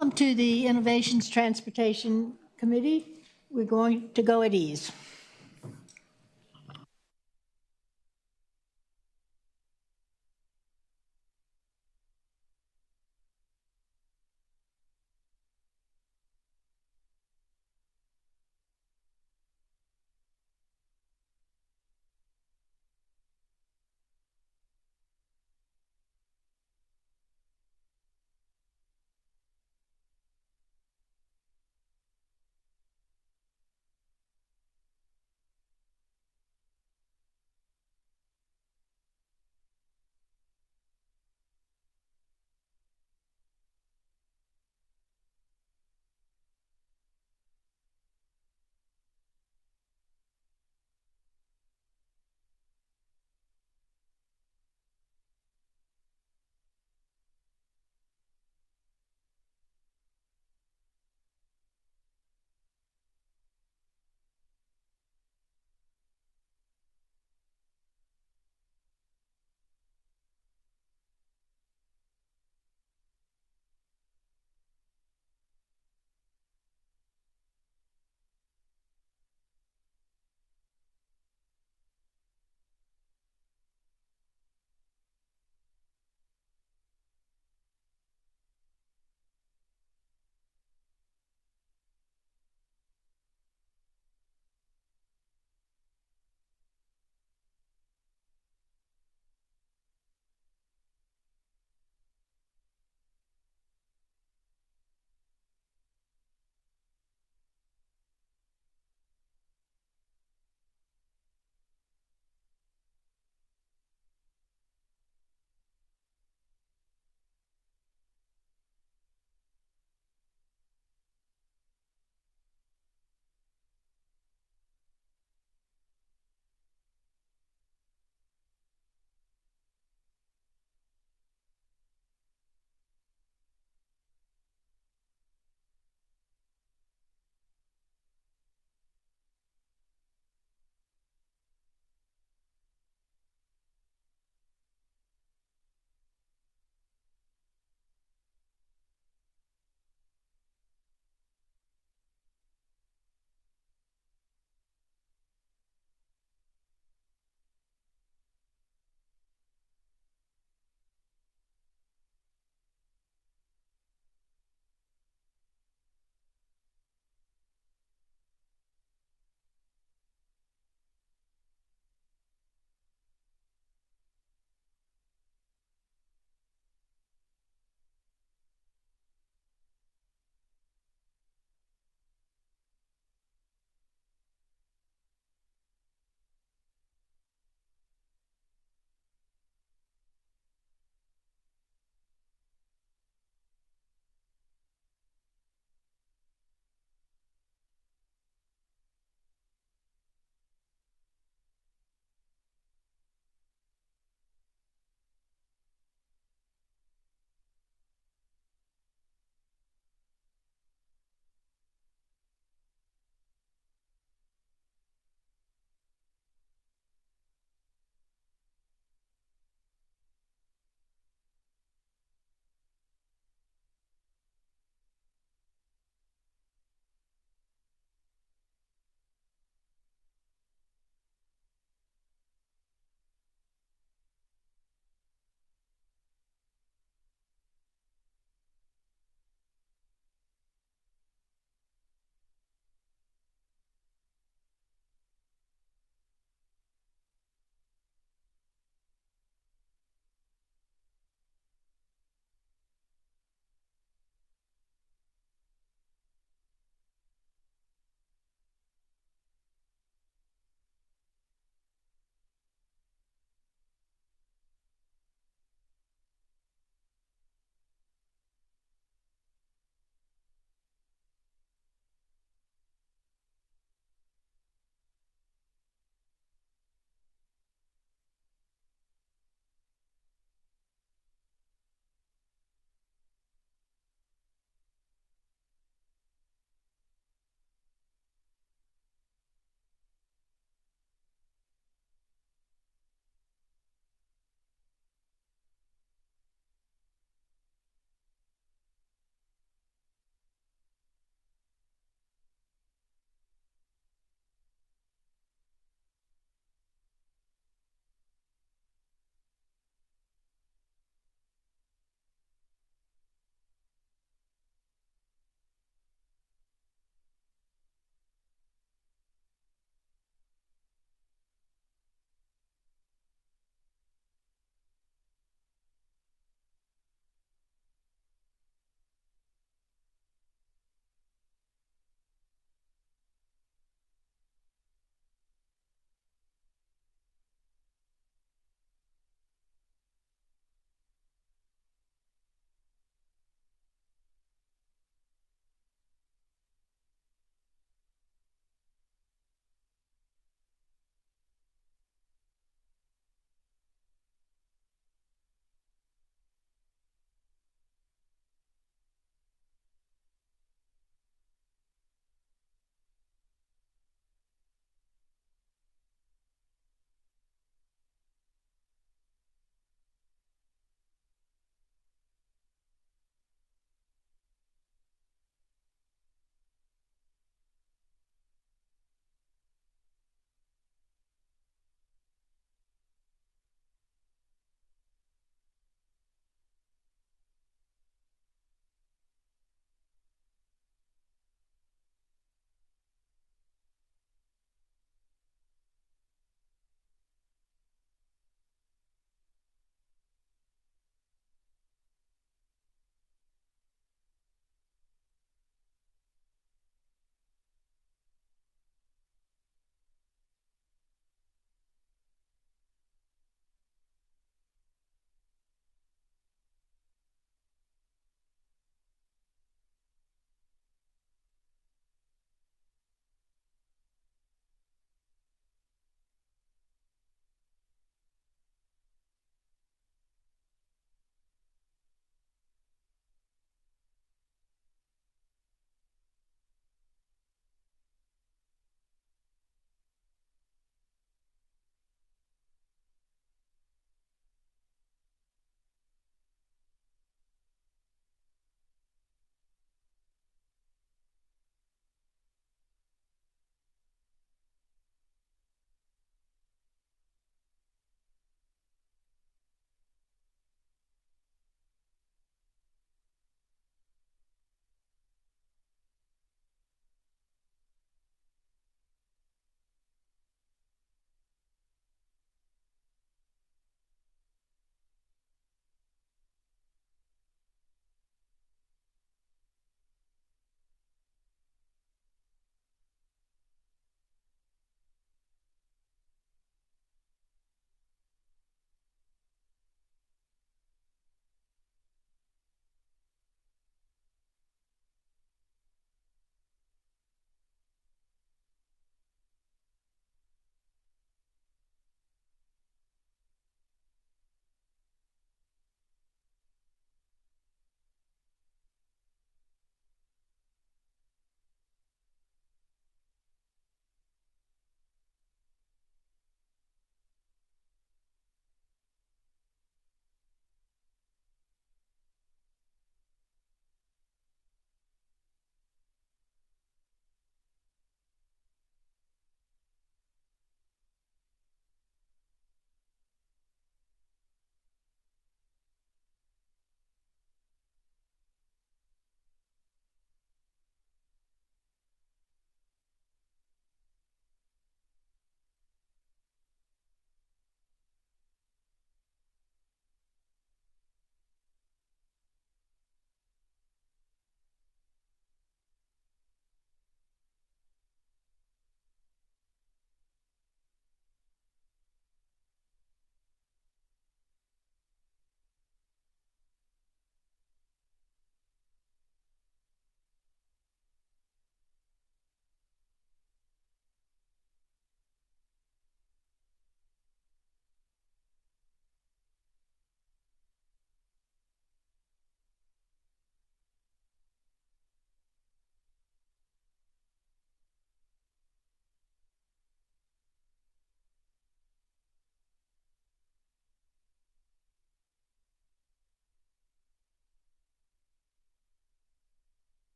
Welcome to the Innovations Transportation Committee. We're going to go at ease.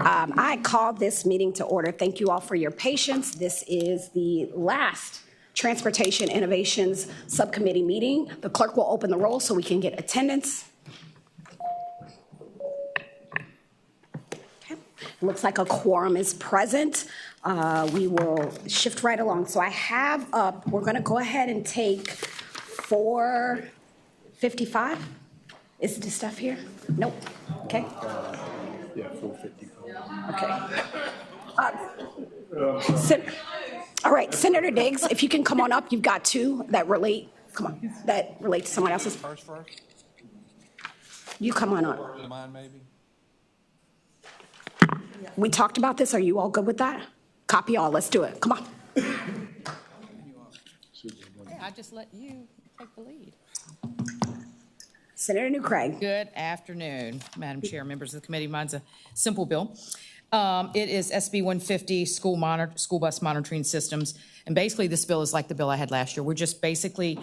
I call this meeting to order. Thank you all for your patience. This is the last Transportation Innovations Subcommittee meeting. The clerk will open the roll so we can get attendance. Okay. Looks like a quorum is present. We will shift right along. So I have up, we're going to go ahead and take 4:55. Is the stuff here? Nope. Okay. Yeah, 4:55. Okay. All right, Senator Diggs, if you can come on up, you've got two that relate. Come on, that relate to someone else's. First. You come on up. Mine, maybe. We talked about this. Are you all good with that? Copy all. Let's do it. Come on. I just let you take the lead. Senator New Craig. Good afternoon, Madam Chair, members of the committee. Mine's a simple bill. It is SB 150, school bus monitoring systems. And basically, this bill is like the bill I had last year. We're just basically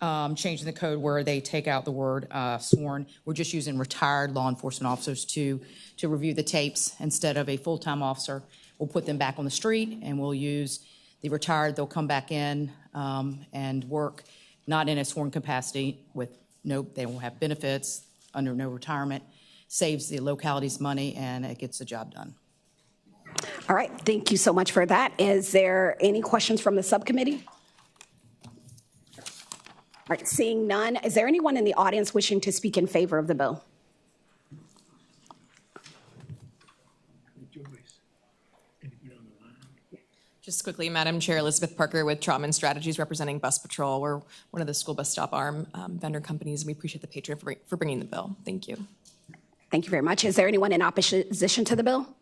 changing the code where they take out the word sworn. We're just using retired law enforcement officers to review the tapes instead of a full-time officer. We'll put them back on the street, and we'll use the retired. They'll come back in and work not in a sworn capacity with they won't have benefits under no retirement, saves the localities money, and it gets the job done. All right, thank you so much for that. Is there any questions from the subcommittee? All right, seeing none, is there anyone in the audience wishing to speak in favor of the bill? Just quickly, Madam Chair, Elizabeth Parker with Trauma and Strategies representing Bus Patrol. We're one of the school bus stop arm vendor companies, and we appreciate the patron for bringing the bill. Thank you. Thank you very much. Is there anyone in opposition to the bill?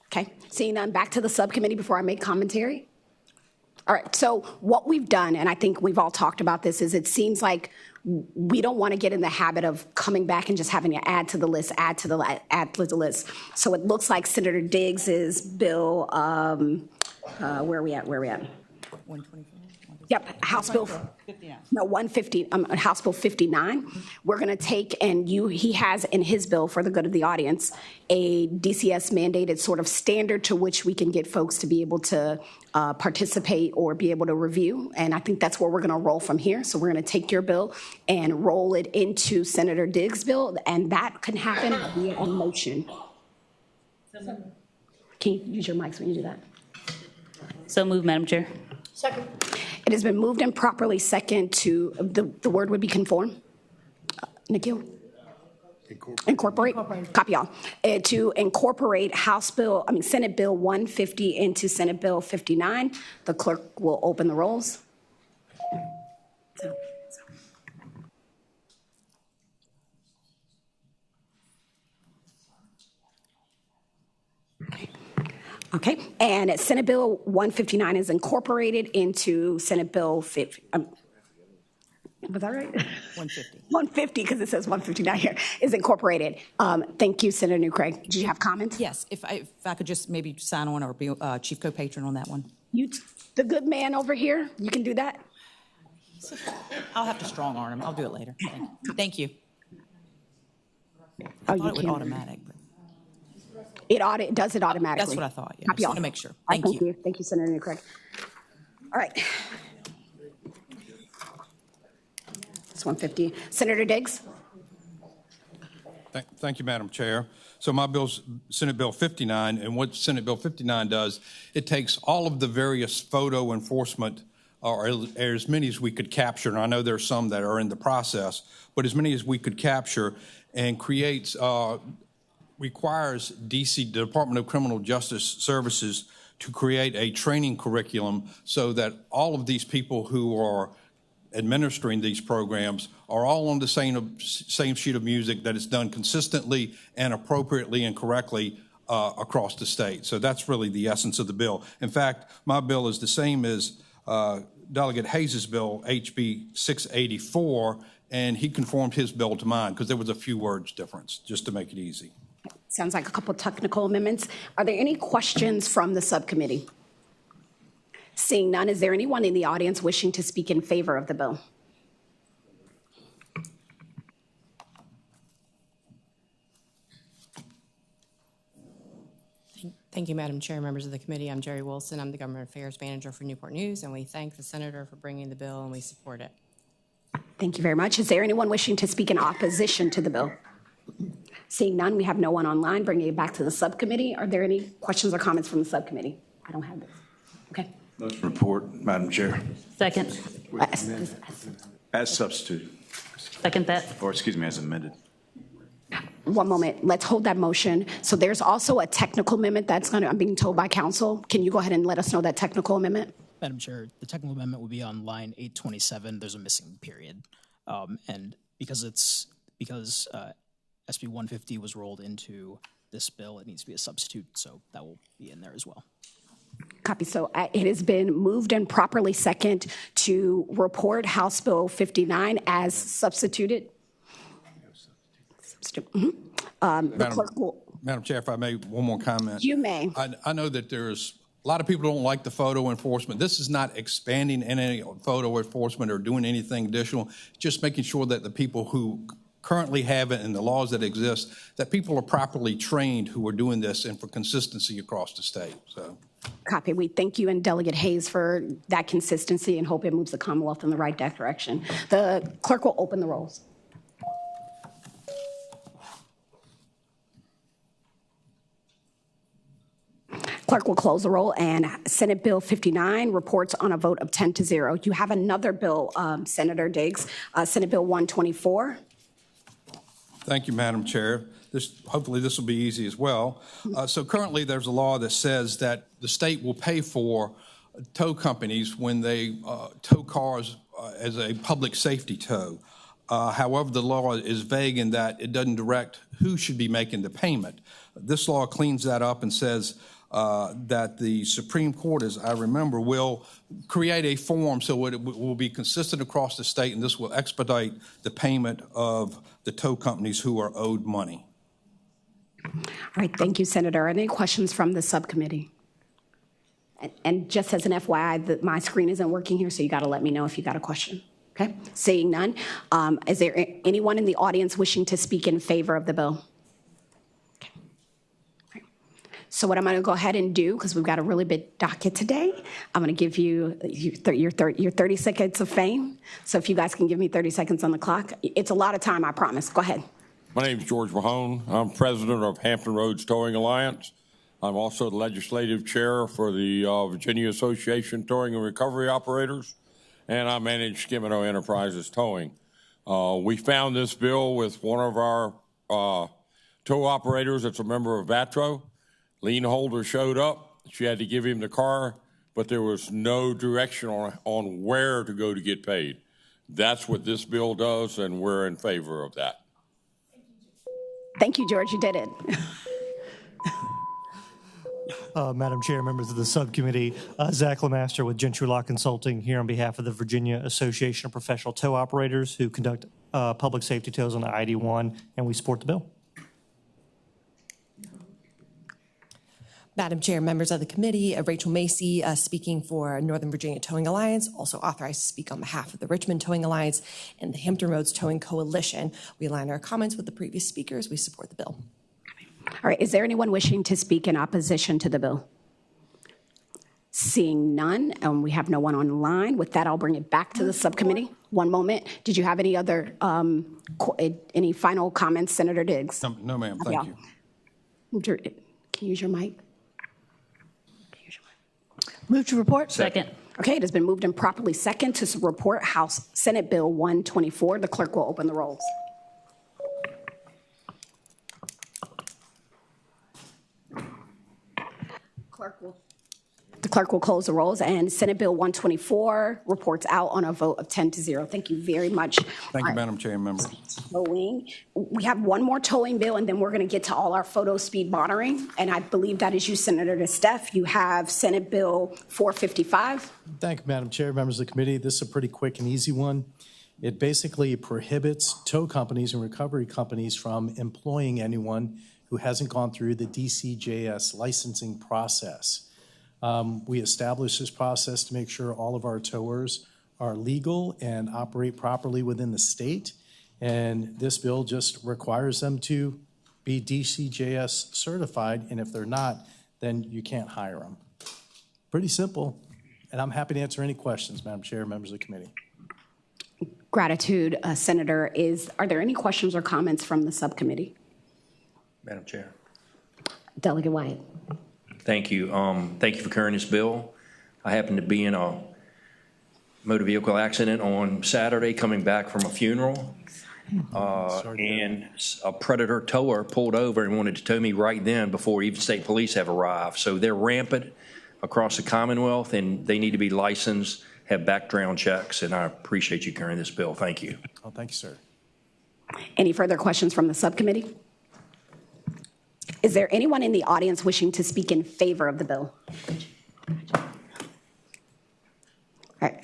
Okay, seeing none, back to the subcommittee before I make commentary. All right, so what we've done, and I think we've all talked about this, is it seems like we don't want to get in the habit of coming back and just having to add to the list. So it looks like Senator Diggs's bill, where are we at? 124? Yep, House Bill 59. No, 150, House Bill 59. We're going to take, and he has in his bill, for the good of the audience, a DCS mandated sort of standard to which we can get folks to be able to participate or be able to review. And I think that's where we're going to roll from here. So we're going to take your bill and roll it into Senator Diggs' bill, and that can happen via a motion. Can you use your mics when you do that? So moved, Madam Chair. Second. It has been moved and properly second to, the word would be conform. Nikhil? Incorporate. Copy all. To incorporate Senate Bill 150 into Senate Bill 59. The clerk will open the rolls. Okay, and Senate Bill 159 is incorporated into Senate Bill 50. Was that right? 150. 150, because it says 159 here, is incorporated. Thank you, Senator New Craig. Did you have comments? Yes, if I could just maybe sign on or be chief co-patron on that one. You, the good man over here, you can do that? I'll have to strong arm him. I'll do it later. Thank you. Oh, I you thought it would can. automatic. But It does it automatically. that's what I thought. Yeah. Copy Just all. want to make sure. All right, Thank you. Thank you, Senator New Craig. All right. It's 150. Senator Diggs? Thank you, Madam Chair. So my bill's Senate Bill 59, and what Senate Bill 59 does, it takes all of the various photo enforcement, or as many as we could capture, and I know there's some that are in the process, but as many as we could capture, and creates requires the Department of Criminal Justice Services to create a training curriculum so that all of these people who are administering these programs are all on the same sheet of music, that is done consistently and appropriately and correctly across the state. So that's really the essence of the bill. In fact, my bill is the same as Delegate Hayes's bill, HB 684, and he conformed his bill to mine because there was a few words difference, just to make it easy. Sounds like a couple of technical amendments. Are there any questions from the subcommittee? Seeing none, is there anyone in the audience wishing to speak in favor of the bill? Thank you, Madam Chair, members of the committee. I'm Jerry Wilson. I'm the Government Affairs Manager for Newport News, and we thank the Senator for bringing the bill, and we support it. Thank you very much. Is there anyone wishing to speak in opposition to the bill? Seeing none, we have no one online. Bringing it back to the subcommittee. Are there any questions or comments from the subcommittee? I don't have this. Okay. Motion to report, Madam Chair. Second. As substituted, Second that. or excuse me, as amended. One moment. Let's hold that motion. So there's also a technical amendment that's going to, I'm being told by council. Can you go ahead and let us know that technical amendment? Madam Chair, the technical amendment would be on line 827. There's a missing period. And because SB 150 was rolled into this bill, it needs to be a substitute, so that will be in there as well. Copy. So it has been moved and properly second to report House Bill 59 as substituted. The clerk will. Madam Chair, if I may, one more comment. You may. I know that there's a lot of people don't like the photo enforcement. This is not expanding any photo enforcement or doing anything additional, just making sure that the people who currently have it and the laws that exist, that people are properly trained who are doing this and for consistency across the state. So. Copy. We thank you and Delegate Hayes for that consistency and hope it moves the Commonwealth in the right direction. The clerk will open the rolls. Clerk will close the roll, and Senate Bill 59 reports on a vote of 10-0. You have another bill, Senator Diggs, Senate Bill 124. Thank you, Madam Chair. Hopefully this will be easy as well. So currently there's a law that says that the state will pay for tow companies when they tow cars as a public safety tow. However, the law is vague in that it doesn't direct who should be making the payment. This law cleans that up and says that the Supreme Court, as I remember, will create a form so it will be consistent across the state, and this will expedite the payment of the tow companies who are owed money. All right, thank you, Senator. Any questions from the subcommittee? And just as an FYI, my screen isn't working here, so you got to let me know if you got a question. Okay, seeing none. Is there anyone in the audience wishing to speak in favor of the bill? Okay. Right. So what I'm going to go ahead and do, because we've got a really big docket today, I'm going to give you your 30 seconds of fame. So if you guys can give me 30 seconds on the clock. It's a lot of time, I promise. Go ahead. My name is George Mahone. I'm president of Hampton Roads Towing Alliance. I'm also the legislative chair for the Virginia Association Towing and Recovery Operators, and I manage Skimino Enterprises Towing. We found this bill with one of our tow operators that's a member of VATRO. Lien holder showed up. She had to give him the car, but there was no direction on where to go to get paid. That's what this bill does, and we're in favor of that. Thank you, George. You did it. Madam Chair, members of the subcommittee, Zach Lemaster with Gentry Law Consulting here on behalf of the Virginia Association of Professional Tow Operators who conduct public safety tows on the ID1, and we support the bill. Madam Chair, members of the committee, Rachel Macy speaking for Northern Virginia Towing Alliance, also authorized to speak on behalf of the Richmond Towing Alliance and the Hampton Roads Towing Coalition. We align our comments with the previous speakers. We support the bill. All right, is there anyone wishing to speak in opposition to the bill? Seeing none, and we have no one on the line. With that, I'll bring it back to the subcommittee. One moment. Did you have any other, any final comments, Senator Diggs? No, ma'am, thank you. Can you use your mic? Move to report. Second. Okay, it has been moved and properly second to report House Senate Bill 124. The clerk will open the rolls. The clerk will close the rolls, and Senate Bill 124 reports out on a vote of 10-0. Thank you very much. Thank you, Madam Chair and members. Towing. We have one more towing bill, and then we're going to get to all our photo speed monitoring. And I believe that is you, Senator DeSteph. You have Senate Bill 455. Thank you, Madam Chair, members of the committee. This is a pretty quick and easy one. It basically prohibits tow companies and recovery companies from employing anyone who hasn't gone through the DCJS licensing process. We established this process to make sure all of our towers are legal and operate properly within the state. And this bill just requires them to be DCJS certified. And if they're not, then you can't hire them. Pretty simple, and I'm happy to answer any questions, Madam Chair, members of the committee. Gratitude, Senator. Are there any questions or comments from the subcommittee? Madam Chair. Delegate Wyatt. Thank you. Thank you for carrying this bill. I happened to be in a motor vehicle accident on Saturday coming back from a funeral. And a predator tower pulled over and wanted to tow me right then before even state police have arrived. So they're rampant across the Commonwealth, and they need to be licensed, have background checks, and I appreciate you carrying this bill. Thank you. Oh, thank you, sir. Any further questions from the subcommittee? Is there anyone in the audience wishing to speak in favor of the bill? All right.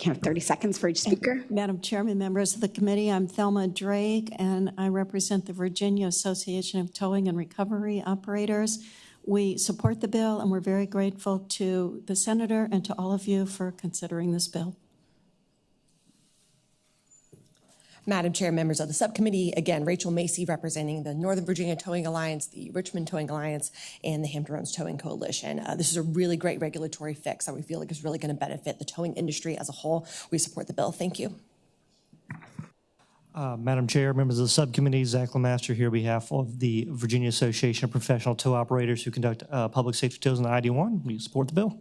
You have 30 seconds for each speaker. Madam Chairman, members of the committee, I'm Thelma Drake, and I represent the Virginia Association of Towing and Recovery Operators. We support the bill, and we're very grateful to the senator and to all of you for considering this bill. Madam Chair, members of the subcommittee, again, Rachel Macy representing the Northern Virginia Towing Alliance, the Richmond Towing Alliance, and the Hampton Roads Towing Coalition. This is a really great regulatory fix that we feel like is really going to benefit the towing industry as a whole. We support the bill. Thank you. Madam Chair, members of the subcommittee, Zach LeMaster here on behalf of the Virginia Association of Professional Tow Operators who conduct public safety tows on the ID1. We support the bill.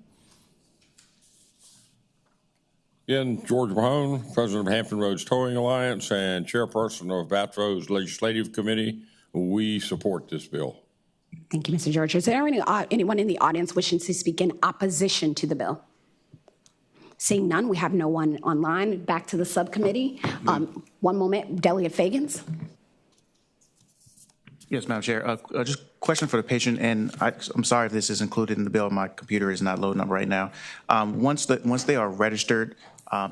Again, George Mahone, President of Hampton Roads Towing Alliance and Chairperson of Baton Rouge Legislative Committee. We support this bill. Thank you, Mr. George. Is there anyone in the audience wishing to speak in opposition to the bill? Seeing none, we have no one online. Back to the subcommittee. One moment, Delegate Fagans. Yes, Madam Chair. Just a question for the patient, and I'm sorry if this is included in the bill. My computer is not loading up right now. Once they are registered,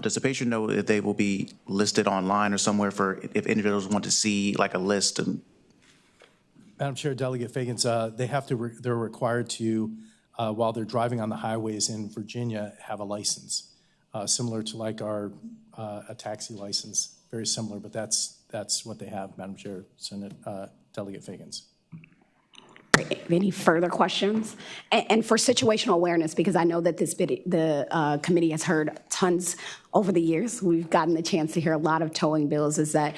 does the patient know if they will be listed online or somewhere for if individuals want to see like a list? And Madam Chair, Delegate Fagans, they're required to, while they're driving on the highways in Virginia, have a license, similar to like our a taxi license, very similar, but that's what they have, Madam Chair, Senate Delegate Fagans. Any further questions? And for situational awareness, because I know that the committee has heard tons over the years. We've gotten the chance to hear a lot of towing bills. Is that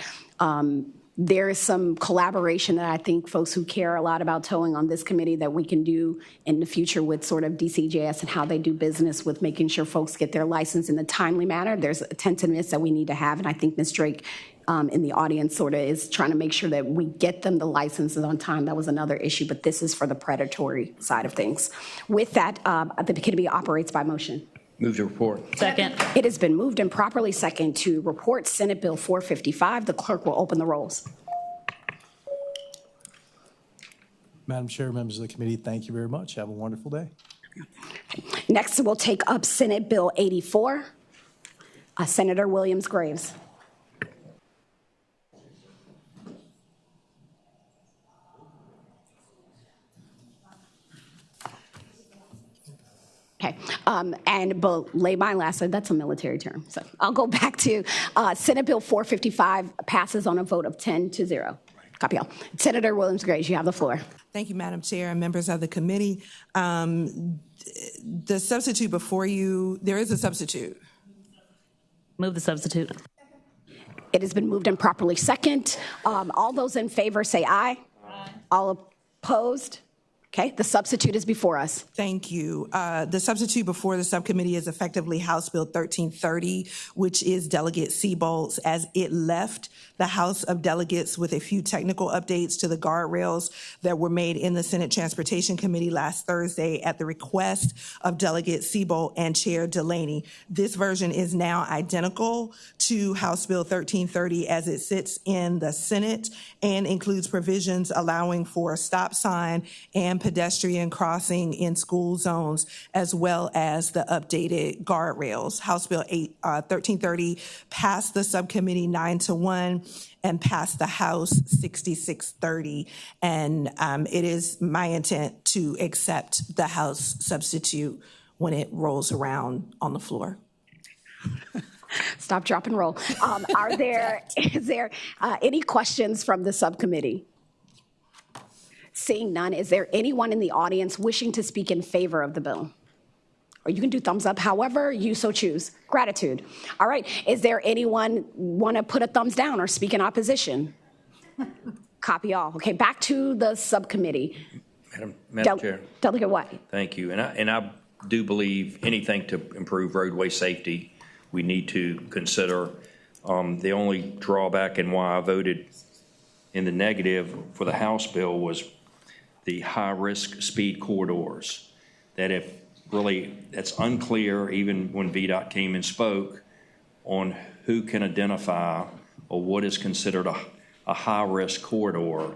there is some collaboration that I think folks who care a lot about towing on this committee that we can do in the future with sort of DCJS and how they do business with making sure folks get their license in a timely manner. There's attentiveness that we need to have, and I think Ms. Drake in the audience sort of is trying to make sure that we get them the licenses on time. That was another issue, but this is for the predatory side of things. With that, the committee operates by motion. Move to report. Second. It has been moved and properly second to report Senate Bill 455. The clerk will open the rolls. Madam Chair, members of the committee, thank you very much. Have a wonderful day. Next, we'll take up Senate Bill 84. Senator Williams-Graves. Okay, and belay my last, that's a military term. So I'll go back to Senate Bill 455 passes on a vote of 10-0. Copy all. Senator Williams-Graves, you have the floor. Thank you, Madam Chair and members of the committee. The substitute before you, there is a substitute. Move the substitute. It has been moved and properly second. All those in favor say aye. Aye. All opposed? Okay, the substitute is before us. Thank you. The substitute before the subcommittee is effectively House Bill 1330, which is Delegate Seabolt's, as it left the House of Delegates with a few technical updates to the guardrails that were made in the Senate Transportation Committee last Thursday at the request of Delegate Seabolt and Chair Delaney. This version is now identical to House Bill 1330 as it sits in the Senate and includes provisions allowing for a stop sign and pedestrian crossing in school zones, as well as the updated guardrails. House Bill 1330 passed the subcommittee 9-1 and passed the House 6630. And it is my intent to accept the House substitute when it rolls around on the floor. Stop, drop, and roll. Is there any questions from the subcommittee? Seeing none, is there anyone in the audience wishing to speak in favor of the bill? Or you can do thumbs up, however you so choose. Gratitude. All right, is there anyone want to put a thumbs down or speak in opposition? Copy all. Okay, back to the subcommittee. Madam Chair. Delegate White. Thank you. And I do believe anything to improve roadway safety, we need to consider. The only drawback and why I voted in the negative for the House bill was the high-risk speed corridors. That if really, that's unclear, even when VDOT came and spoke, on who can identify or what is considered a high-risk corridor.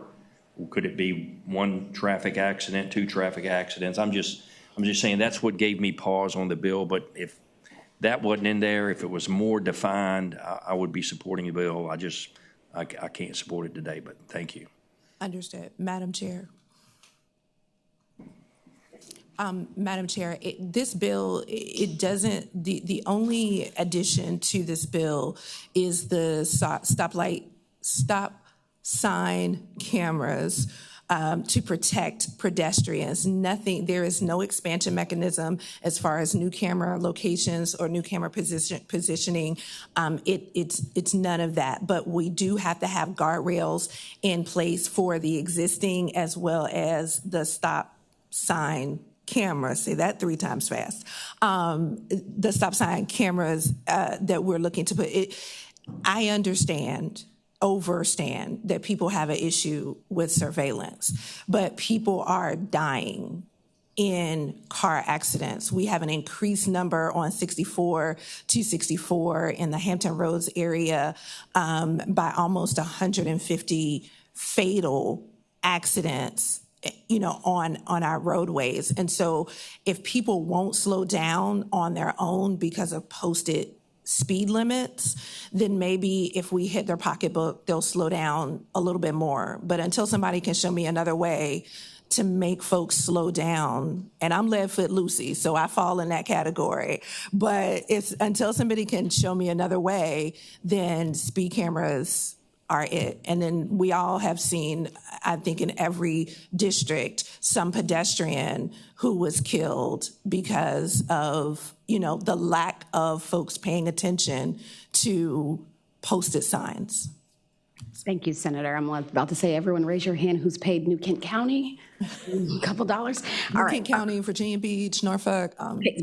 Could it be one traffic accident, two traffic accidents? I'm just saying that's what gave me pause on the bill. But if that wasn't in there, if it was more defined, I would be supporting the bill. I can't support it today, but thank you. Understood. Madam Chair. Madam Chair, this bill, it doesn't, the only addition to this bill is the stop sign cameras to protect pedestrians. Nothing, there is no expansion mechanism as far as new camera locations or new camera positioning. It's none of that, but we do have to have guardrails in place for the existing as well as the stop sign cameras, say that 3 times fast. The stop sign cameras that we're looking to put, I understand that people have an issue with surveillance, but people are dying in car accidents. We have an increased number on 264 in the Hampton Roads area by almost 150 fatal accidents, on our roadways. And so if people won't slow down on their own because of posted speed limits, then maybe if we hit their pocketbook, they'll slow down a little bit more. But until somebody can show me another way to make folks slow down, and I'm lead-foot Lucy, so I fall in that category. But until somebody can show me another way, then speed cameras are it. And then we all have seen, I think in every district, some pedestrian who was killed because of, the lack of folks paying attention to posted signs. Thank you, Senator. I'm about to say, everyone raise your hand who's paid New Kent County a couple dollars. New Kent County, Virginia Beach, Norfolk.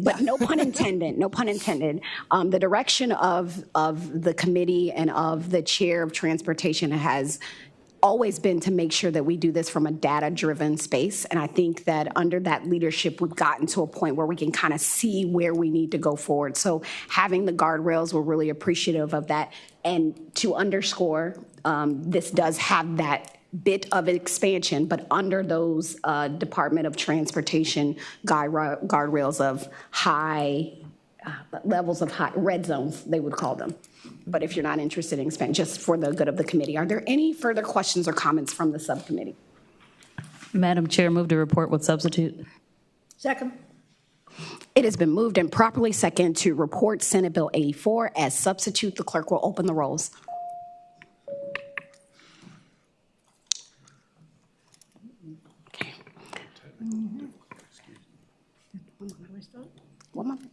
But no pun intended, no pun intended. The direction of the committee and of the chair of transportation has always been to make sure that we do this from a data-driven space. And I think that under that leadership, we've gotten to a point where we can kind of see where we need to go forward. So having the guardrails, we're really appreciative of that. And to underscore, this does have that bit of expansion, but under those Department of Transportation guardrails of high levels of high red zones, they would call them. But if you're not interested in expansion, just for the good of the committee, are there any further questions or comments from the subcommittee? Madam Chair, move to report with substitute. Second. It has been moved and properly second to report Senate Bill 84 as substitute. The clerk will open the rolls. Okay. One moment.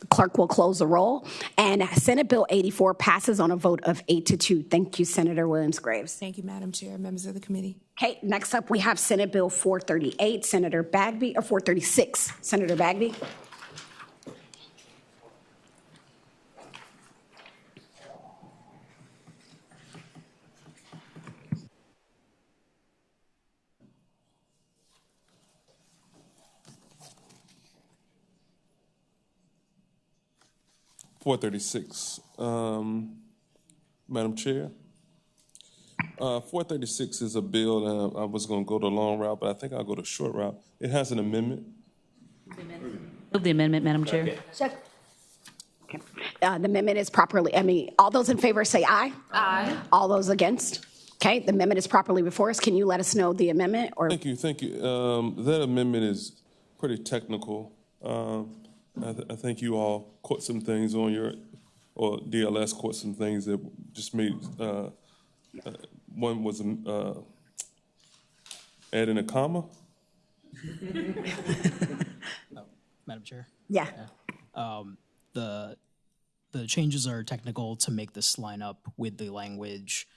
Clerk will close the roll, and Senate Bill 84 passes on a vote of 8-2. Thank you, Senator Williams-Graves. Thank you, Madam Chair, members of the committee. Okay, next up we have Senate Bill 438, Senator Bagby, or 436, Senator Bagby. Madam Chair. 436 is a bill, I was going to go the long route, but I think I'll go the short route. It has an amendment. Move the amendment, Madam Chair. Second. Okay. The amendment is properly, all those in favor say aye. Aye. All those against? Okay, the amendment is properly before us. Can you let us know the amendment? Or Thank you. That amendment is pretty technical. I think you all caught some things on your, or DLS caught some things that just made, one was adding a comma. Madam Chair? Yeah. The changes are technical to make this line up with the language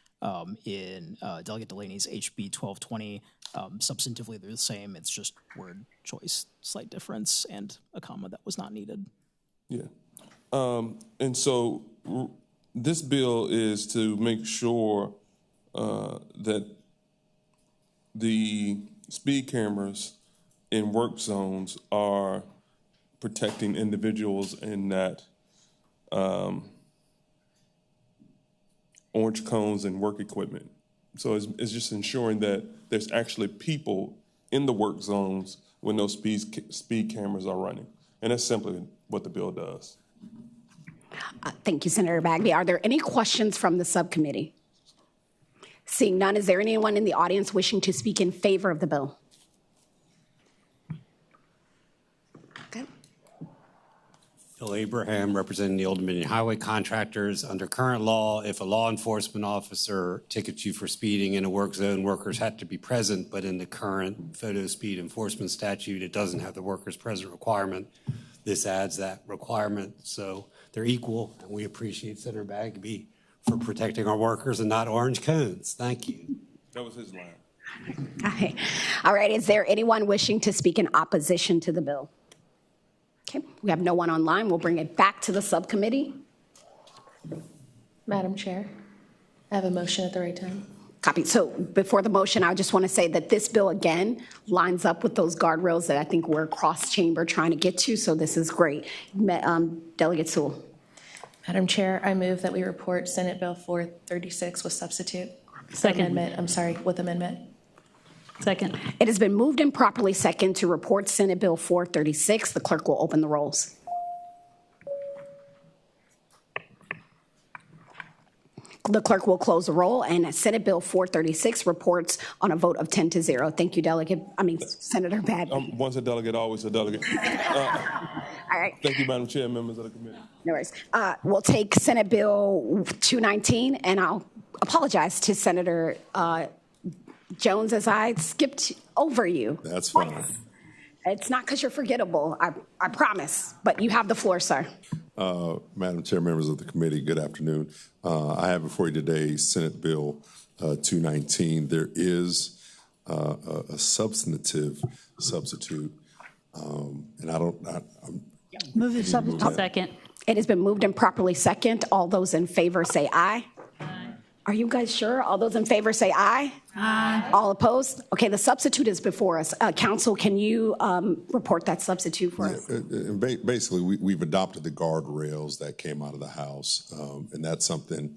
in Delegate Delaney's HB 1220. Substantively, they're the same. It's just word choice, slight difference, and a comma that was not needed. Yeah. And so this bill is to make sure that the speed cameras in work zones are protecting individuals in that orange cones and work equipment. So it's just ensuring that there's actually people in the work zones when those speed cameras are running. And that's simply what the bill does. Thank you, Senator Bagby. Are there any questions from the subcommittee? Seeing none, is there anyone in the audience wishing to speak in favor of the bill? Okay. Phil Abraham, representing the Old Dominion Highway Contractors. Under current law, if a law enforcement officer tickets you for speeding in a work zone, workers have to be present, but in the current photo speed enforcement statute, it doesn't have the workers present requirement. This adds that requirement, so they're equal, and we appreciate Senator Bagby for protecting our workers and not orange cones. Thank you. That was his line. All right, is there anyone wishing to speak in opposition to the bill? Okay, we have no one online. We'll bring it back to the subcommittee. Madam Chair, I have a motion at the right time. Copy. So before the motion, I just want to say that this bill, again, lines up with those guardrails that I think we're cross-chamber trying to get to, so this is great. Delegate Sewell. Madam Chair, I move that we report Senate Bill 436 with substitute. Second. Amendment, I'm sorry, with amendment. Second. It has been moved and properly second to report Senate Bill 436. The clerk will open the rolls. The clerk will close the roll, and Senate Bill 436 reports on a vote of 10-0. Thank you, Senator Bagby. Once a delegate, always a delegate. All right. Thank you, Madam Chair, members of the committee. No worries. We'll take Senate Bill 219, and I'll apologize to Senator Jones as I skipped over you. That's fine. It's not because you're forgettable, I promise, but you have the floor, sir. Madam Chair, members of the committee, good afternoon. I have before you today Senate Bill 219. There is a substantive substitute, and I'm Move the substitute. Second. It has been moved and properly second. All those in favor say aye. Are you guys sure? All those in favor say aye. Aye. All opposed? Okay, the substitute is before us. Council, can you report that substitute for us? Basically, we've adopted the guardrails that came out of the House, and that's something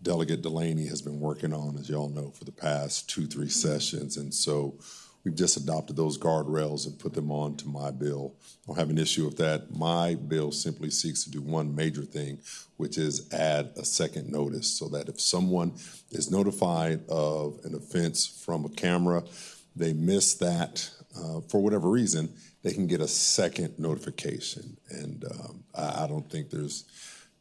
Delegate Delaney has been working on, as you all know, for the past 2-3 sessions. And so we've just adopted those guardrails and put them on to my bill. I don't have an issue with that. My bill simply seeks to do one major thing, which is add a second notice so that if someone is notified of an offense from a camera, they miss that for whatever reason, they can get a second notification. And I don't think there's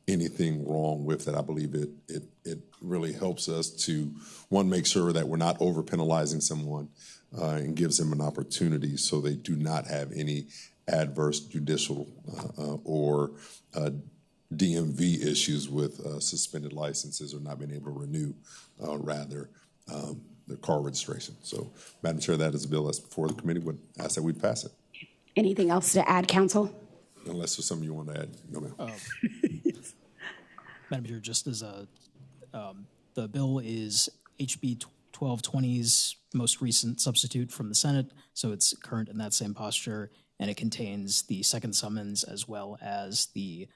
anything wrong with it. I believe it really helps us to, one, make sure that we're not over penalizing someone and gives them an opportunity so they do not have any adverse judicial or DMV issues with suspended licenses or not being able to renew, their car registration. So, Madam Chair, that is a bill that's before the committee. Would ask that we pass it. Anything else to add, Council? Unless there's something you want to add. No, ma'am. Madam Chair, just as the bill is HB 1220's most recent substitute from the Senate, so it's current in that same posture, and it contains the second summons as well as the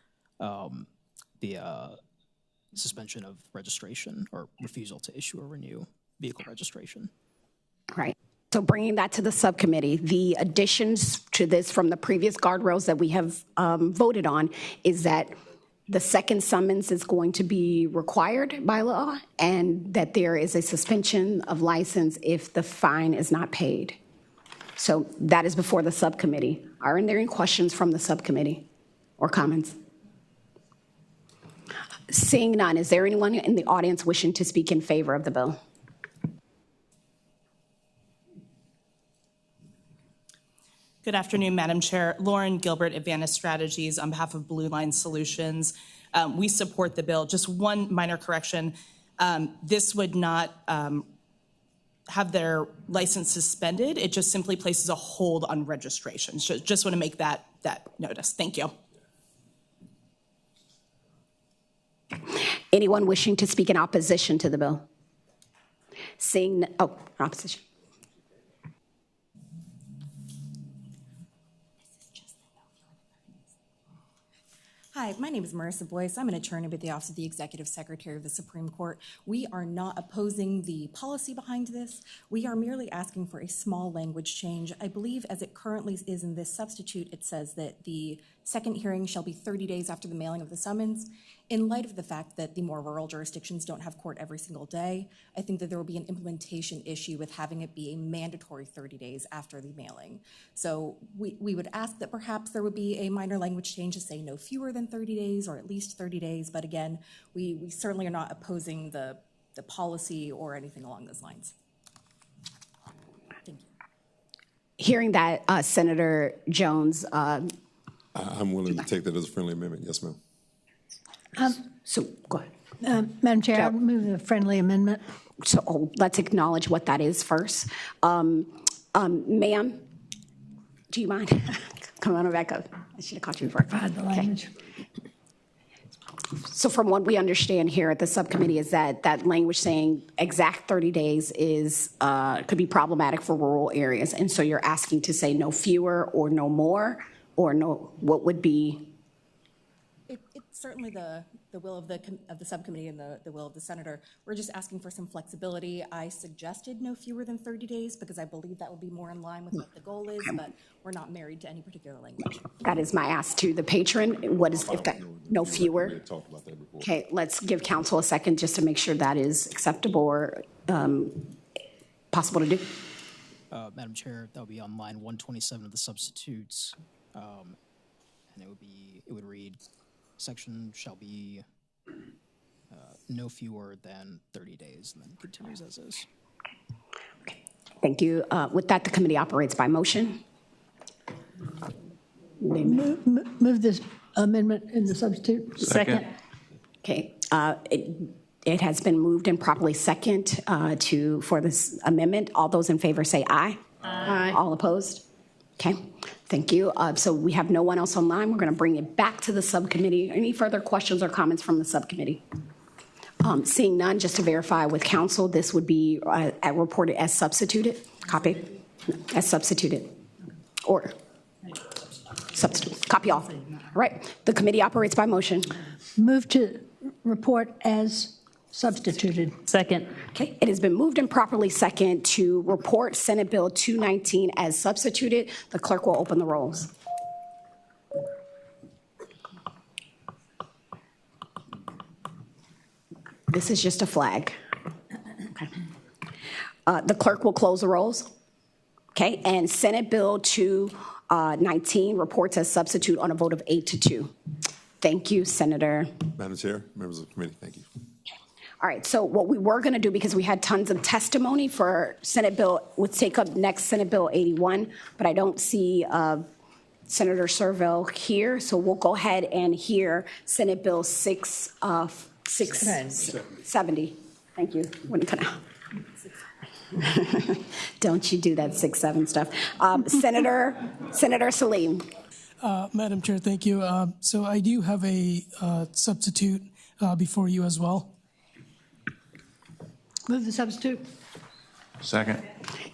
suspension of registration or refusal to issue or renew vehicle registration. Right. So bringing that to the subcommittee, the additions to this from the previous guardrails that we have voted on is that the second summons is going to be required by law and that there is a suspension of license if the fine is not paid. So that is before the subcommittee. Are there any questions from the subcommittee? or comments? Seeing none, is there anyone in the audience wishing to speak in favor of the bill? Good afternoon, Madam Chair. Lauren Gilbert, Advantage Strategies, on behalf of Blue Line Solutions. We support the bill. Just one minor correction. This would not have their license suspended. It just simply places a hold on registration. So just want to make that notice. Thank you. Anyone wishing to speak in opposition to the bill? Seeing, opposition. Hi, my name is Marissa Boyce. I'm an attorney with the Office of the Executive Secretary of the Supreme Court. We are not opposing the policy behind this. We are merely asking for a small language change. I believe as it currently is in this substitute, it says that the second hearing shall be 30 days after the mailing of the summons. In light of the fact that the more rural jurisdictions don't have court every single day, I think that there will be an implementation issue with having it be a mandatory 30 days after the mailing. So we would ask that perhaps there would be a minor language change to say no fewer than 30 days or at least 30 days. But again, we certainly are not opposing the policy or anything along those lines. Thank you. Hearing that, Senator Jones. I'm willing to take that as a friendly amendment. Yes, ma'am. So go ahead. Madam Chair, I move a friendly amendment. So let's acknowledge what that is first. Ma'am, do you mind? Come on back up. I should have caught you before. Provide the language. So from what we understand here at the subcommittee is that language saying exact 30 days is could be problematic for rural areas. And so you're asking to say no fewer or no more, or no, what would be? It's certainly the will of the subcommittee and the will of the senator. We're just asking for some flexibility. I suggested no fewer than 30 days because I believe that would be more in line with what the goal is, but we're not married to any particular language. That is my ask to the patron. What is if that no fewer? Okay, let's give council a second just to make sure that is acceptable or possible to do. Madam Chair, that would be on line 127 of the substitutes, and it would read, section shall be no fewer than 30 days, and then continues as is. Okay. Thank you. With that, the committee operates by motion. Move this amendment in the substitute. Second. Okay. It has been moved and properly second for this amendment. All those in favor say aye. Aye. All opposed? Okay. Thank you. So we have no one else online. We're going to bring it back to the subcommittee. Any further questions or comments from the subcommittee? Seeing none, just to verify with council, this would be reported as substituted. Copy. As substituted. Order. Substitute. Copy all. All right. The committee operates by motion. Move to report as substituted. Second. Okay. It has been moved and properly second to report Senate Bill 219 as substituted. The clerk will open the rolls. This is just a flag. Okay. The clerk will close the rolls. Okay. And Senate Bill 219 reports as substitute on a vote of 8-2. Thank you, Senator. Madam Chair, members of the committee, thank you. All right, so what we were going to do, because we had tons of testimony for Senate Bill, would take up next Senate Bill 81, but I don't see Senator Serville here, so we'll go ahead and hear Senate Bill 670. Thank you. Don't you do that 6-7 stuff. Senator Salim. Madam Chair, thank you. So I do have a substitute before you as well. Move the substitute. Second.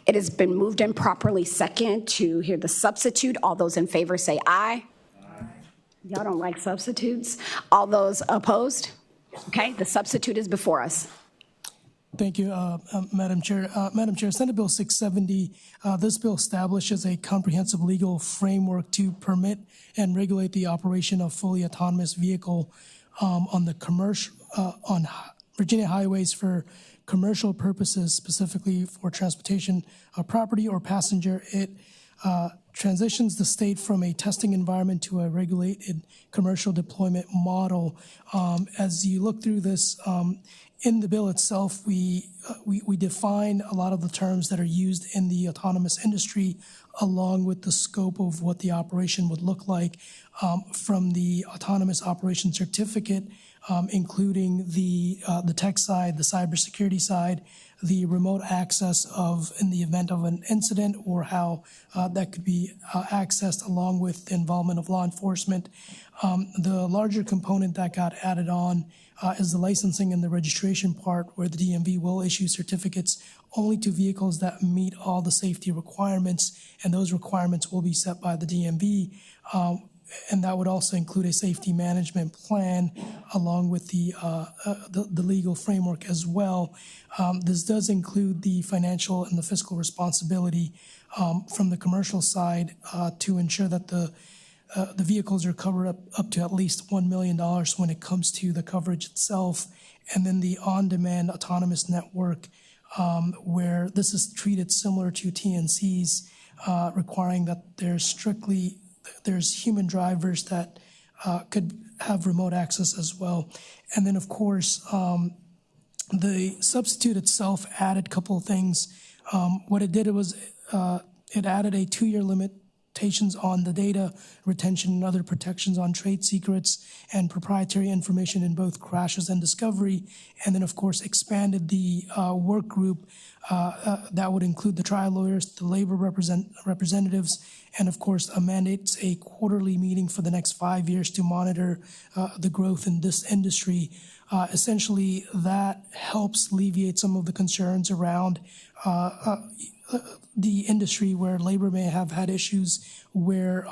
It has been moved and properly second to hear the substitute. All those in favor say aye. Aye. Y'all don't like substitutes. All those opposed? Okay, the substitute is before us. Thank you, Madam Chair. Madam Chair, Senate Bill 670, this bill establishes a comprehensive legal framework to permit and regulate the operation of fully autonomous vehicle on Virginia highways for commercial purposes, specifically for transportation of property or passenger. It transitions the state from a testing environment to a regulated commercial deployment model. As you look through this, in the bill itself, we define a lot of the terms that are used in the autonomous industry, along with the scope of what the operation would look like, from the autonomous operation certificate, including the tech side, the cybersecurity side, the remote access of in the event of an incident, or how that could be accessed along with the involvement of law enforcement. The larger component that got added on is the licensing and the registration part, where the DMV will issue certificates only to vehicles that meet all the safety requirements, and those requirements will be set by the DMV. And that would also include a safety management plan along with the legal framework as well. This does include the financial and the fiscal responsibility from the commercial side to ensure that the vehicles are covered up to at least $1 million when it comes to the coverage itself. And then the on-demand autonomous network, where this is treated similar to TNCs, requiring that there's human drivers that could have remote access as well. And then, of course, the substitute itself added a couple of things. What it did was it added a 2-year limitations on the data retention and other protections on trade secrets and proprietary information in both crashes and discovery. And then, of course, expanded the work group that would include the trial lawyers, the labor representatives, and of course mandates a quarterly meeting for the next 5 years to monitor the growth in this industry. Essentially, that helps alleviate some of the concerns around the industry, where labor may have had issues, where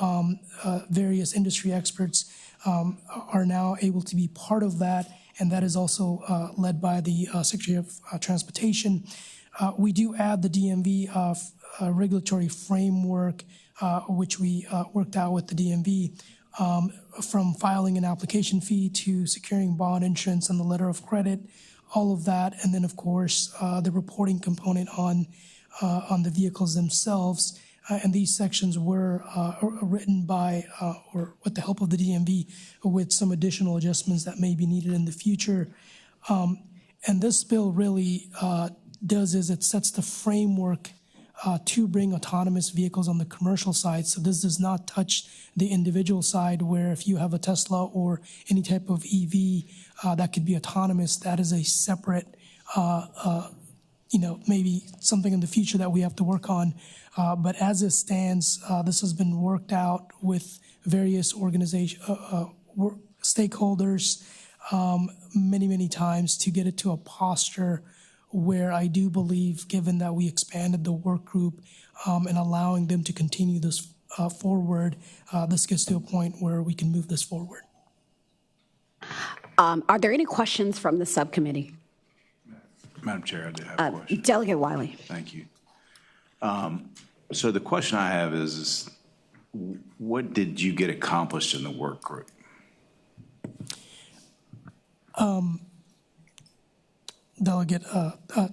various industry experts are now able to be part of that, and that is also led by the Secretary of Transportation. We do add the DMV regulatory framework, which we worked out with the DMV, from filing an application fee to securing bond insurance and the letter of credit, all of that. And then, of course, the reporting component on the vehicles themselves. And these sections were written by, or with the help of the DMV, with some additional adjustments that may be needed in the future. And this bill really does is it sets the framework to bring autonomous vehicles on the commercial side. So this does not touch the individual side, where if you have a Tesla or any type of EV that could be autonomous, that is a separate, maybe something in the future that we have to work on. But as it stands, this has been worked out with various stakeholders many times to get it to a posture where I do believe, given that we expanded the work group and allowing them to continue this forward, this gets to a point where we can move this forward. Are there any questions from the subcommittee? Madam Chair, I do have a question. Delegate Wiley. Thank you. So the question I have is what did you get accomplished in the work group? Delegate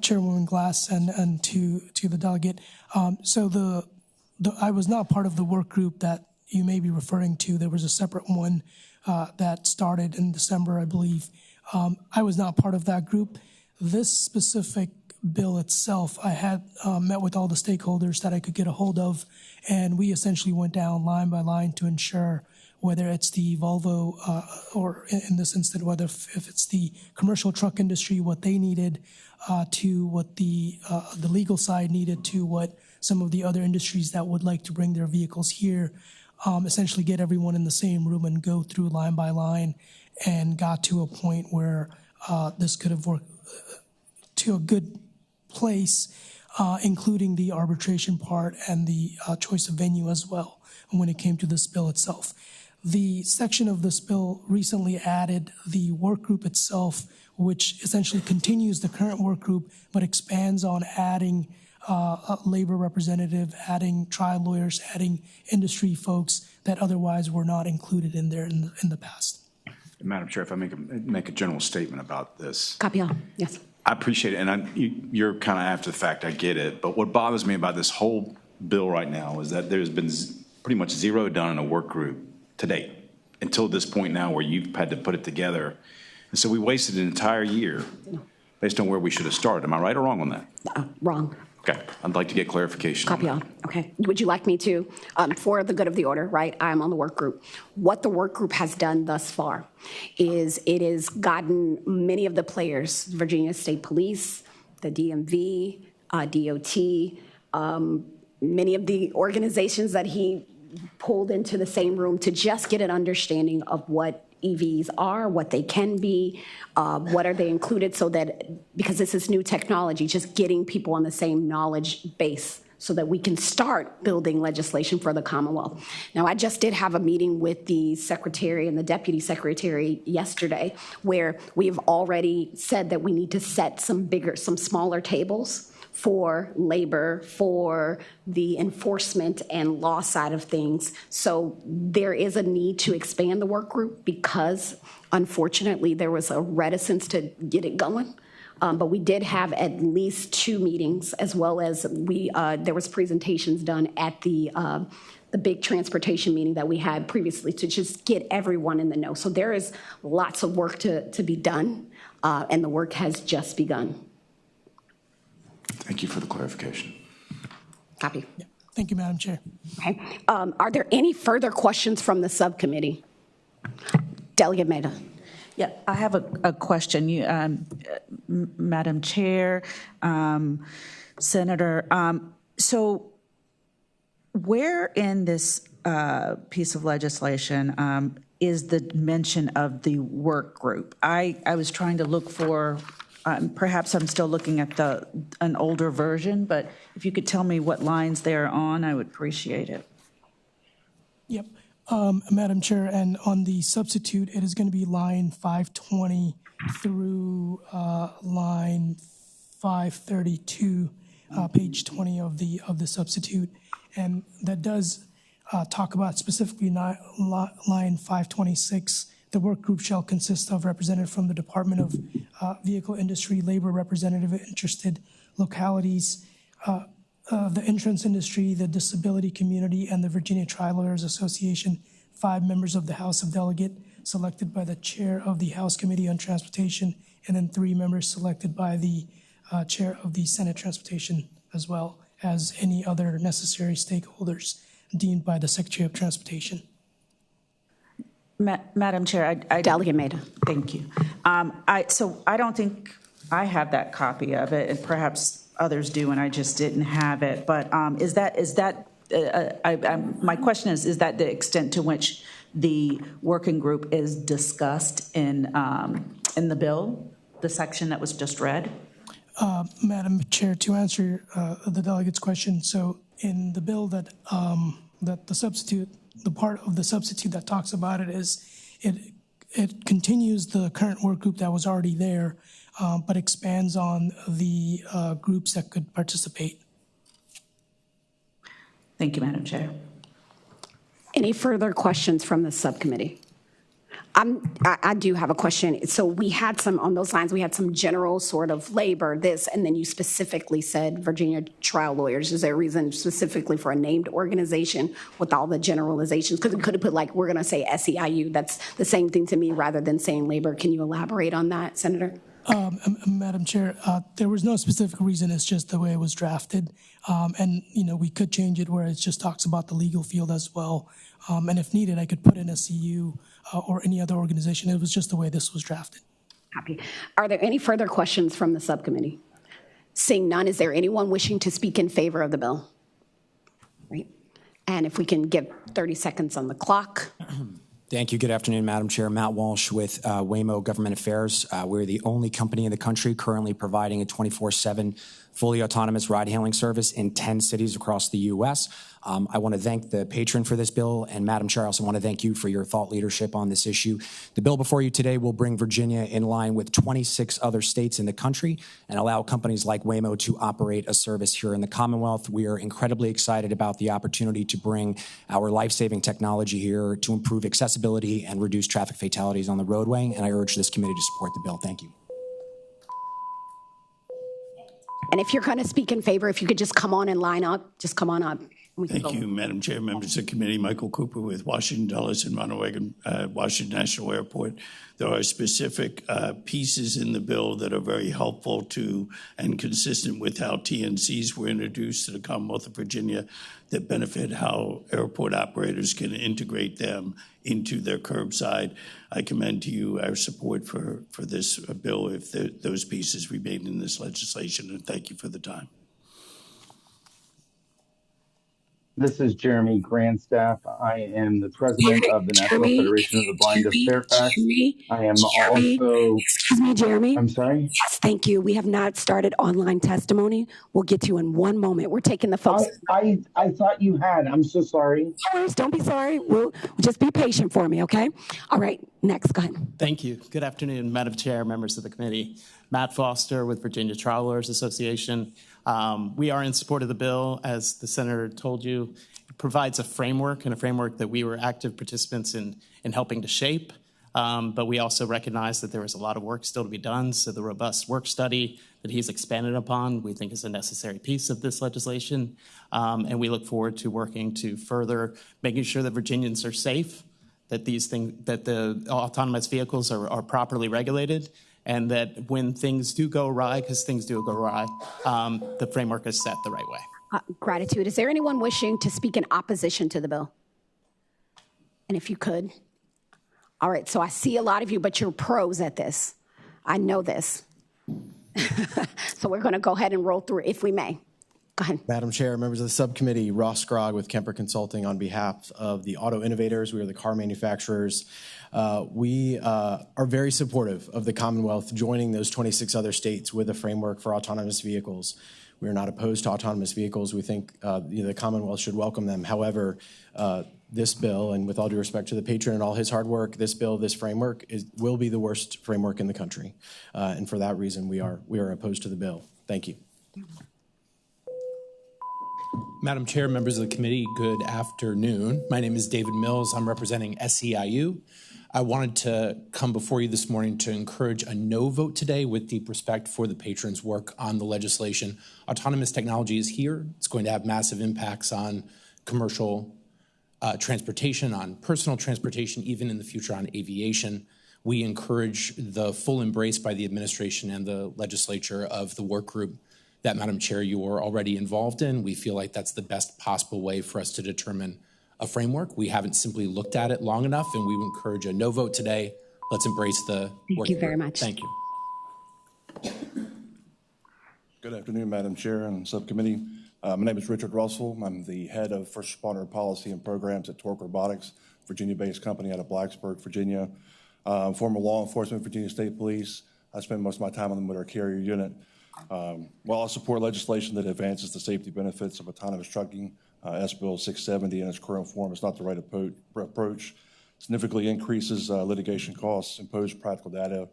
Chairwoman Glass and to the delegate. So I was not part of the work group that you may be referring to. There was a separate one that started in December, I believe. I was not part of that group. This specific bill itself, I had met with all the stakeholders that I could get a hold of, and we essentially went down line by line to ensure whether it's the Volvo or in this instance, whether if it's the commercial truck industry, what they needed, to what the legal side needed, to what some of the other industries that would like to bring their vehicles here, essentially get everyone in the same room and go through line by line, and got to a point where this could have worked to a good place, including the arbitration part and the choice of venue as well when it came to this bill itself. The section of this bill recently added the work group itself, which essentially continues the current work group, but expands on adding a labor representative, adding trial lawyers, adding industry folks that otherwise were not included in there in the past. Madam Chair, if I make a general statement about this. Capio, yes. I appreciate it, and you're kind of after the fact, I get it, but what bothers me about this whole bill right now is that there's been pretty much zero done in a work group to date until this point now where you've had to put it together. And so we wasted an entire year based on where we should have started. Am I right or wrong on that? Wrong. Okay. I'd like to get clarification. Copy on. Okay. Would you like me to? For the good of the order, right? I'm on the work group. What the work group has done thus far is it has gotten many of the players, Virginia State Police, the DMV, DOT, many of the organizations that he pulled into the same room to just get an understanding of what EVs are, what they can be, what are they included, so that, because this is new technology, just getting people on the same knowledge base so that we can start building legislation for the Commonwealth. Now, I just did have a meeting with the secretary and the deputy secretary yesterday where we've already said that we need to set some smaller tables for labor, for the enforcement and law side of things. So there is a need to expand the work group because, unfortunately, there was a reticence to get it going. But we did have at least 2 meetings, as well as there was presentations done at the big transportation meeting that we had previously to just get everyone in the know. So there is lots of work to be done, and the work has just begun. Thank you for the clarification. Copy. Yeah. Thank you, Madam Chair. Okay. Are there any further questions from the subcommittee? Delegate Mehta. Yeah, I have a question. Madam Chair, Senator, so where in this piece of legislation is the mention of the work group? I was trying to look for, perhaps I'm still looking at an older version, but if you could tell me what lines they're on, I would appreciate it. Yep. Madam Chair, and on the substitute, it is going to be line 520 through line 532, page 20 of the substitute, and that does talk about specifically line 526. The work group shall consist of representatives from the Department of Vehicle Industry, labor representative, interested localities, the insurance industry, the disability community, and the Virginia Tri-Lawyers Association, 5 members of the House of Delegate selected by the chair of the House Committee on Transportation, and then 3 members selected by the chair of the Senate Transportation, as well as any other necessary stakeholders deemed by the Secretary of Transportation. Madam Chair, Delegate Mehta. Thank you. So I don't think I have that copy of it, and perhaps others do, and I just didn't have it. But my question is that the extent to which the working group is discussed in the bill, the section that was just read? Madam Chair, to answer the delegate's question, so in the bill that the substitute, the part of the substitute that talks about it is it continues the current work group that was already there, but expands on the groups that could participate. Thank you, Madam Chair. Any further questions from the subcommittee? I do have a question. So we had some, on those lines, we had some general sort of labor, this, and then you specifically said Virginia Trial Lawyers. Is there a reason specifically for a named organization with all the generalizations? Because we could have put, like, we're going to say SEIU. That's the same thing to me rather than saying labor. Can you elaborate on that, Senator? Madam Chair, there was no specific reason. It's just the way it was drafted. And, we could change it where it just talks about the legal field as well. And if needed, I could put in SEU or any other organization. It was just the way this was drafted. Happy. Are there any further questions from the subcommittee? Seeing none, is there anyone wishing to speak in favor of the bill? Right. And if we can give 30 seconds on the clock. Thank you. Good afternoon, Madam Chair. Matt Walsh with Waymo Government Affairs. We're the only company in the country currently providing a 24/7 fully autonomous ride-hailing service in 10 cities across the U.S. I want to thank the patron for this bill, and Madam Chair, I also want to thank you for your thought leadership on this issue. The bill before you today will bring Virginia in line with 26 other states in the country and allow companies like Waymo to operate a service here in the Commonwealth. We are incredibly excited about the opportunity to bring our life-saving technology here to improve accessibility and reduce traffic fatalities on the roadway, and I urge this committee to support the bill. Thank you. And if you're going to speak in favor, if you could just come on and line up, just come on up. Thank you, Madam Chair, members of the committee. Michael Cooper with Washington Dulles and Ronald Reagan Washington National Airport. There are specific pieces in the bill that are very helpful to and consistent with how TNCs were introduced to the Commonwealth of Virginia that benefit how airport operators can integrate them into their curbside. I commend to you our support for this bill if those pieces remain in this legislation, and thank you for the time. This is Jeremy Grandstaff. I am the president of the National Federation of the Blind of Fairfax. I am also. Excuse me, Jeremy. I'm sorry? Yes, thank you. We have not started online testimony. We'll get to you in one moment. We're taking the folks. I thought you had. I'm so sorry. No worries, don't be sorry. We'll just be patient for me, okay? All right, next, go ahead. Thank you. Good afternoon, Madam Chair, members of the committee. Matt Foster with Virginia Trial Lawyers Association. We are in support of the bill. As the Senator told you, it provides a framework, and a framework that we were active participants in helping to shape. But we also recognize that there is a lot of work still to be done. So the robust work study that he's expanded upon, we think is a necessary piece of this legislation. And we look forward to working to further making sure that Virginians are safe, that that the autonomous vehicles are properly regulated, and that when things do go awry, because things do go awry, the framework is set the right way. Gratitude. Is there anyone wishing to speak in opposition to the bill? And if you could. All right, so I see a lot of you, but you're pros at this. I know this. So we're going to go ahead and roll through, if we may. Go ahead. Madam Chair, members of the subcommittee, Ross Scrogg with Kemper Consulting on behalf of the auto innovators. We are the car manufacturers. We are very supportive of the Commonwealth joining those 26 other states with a framework for autonomous vehicles. We are not opposed to autonomous vehicles. We think the Commonwealth should welcome them. However, this bill, and with all due respect to the patron and all his hard work, this bill, this framework will be the worst framework in the country. And for that reason, we are opposed to the bill. Thank you. Madam Chair, members of the committee, good afternoon. My name is David Mills. I'm representing SEIU. I wanted to come before you this morning to encourage a no vote today with deep respect for the patrons' work on the legislation. Autonomous technology is here. It's going to have massive impacts on commercial transportation, on personal transportation, even in the future on aviation. We encourage the full embrace by the administration and the legislature of the work group that, Madam Chair, you are already involved in. We feel like that's the best possible way for us to determine a framework. We haven't simply looked at it long enough, and we would encourage a no vote today. Let's embrace the work. Thank you very much. Thank you. Good afternoon, Madam Chair and subcommittee. My name is Richard Russell. I'm the head of first responder policy and programs at Torque Robotics, Virginia-based company out of Blacksburg, Virginia. Former law enforcement, Virginia State Police. I spend most of my time on the motor carrier unit. While I support legislation that advances the safety benefits of autonomous trucking, S. Bill 670 in its current form is not the right approach. Significantly increases litigation costs, imposes practical data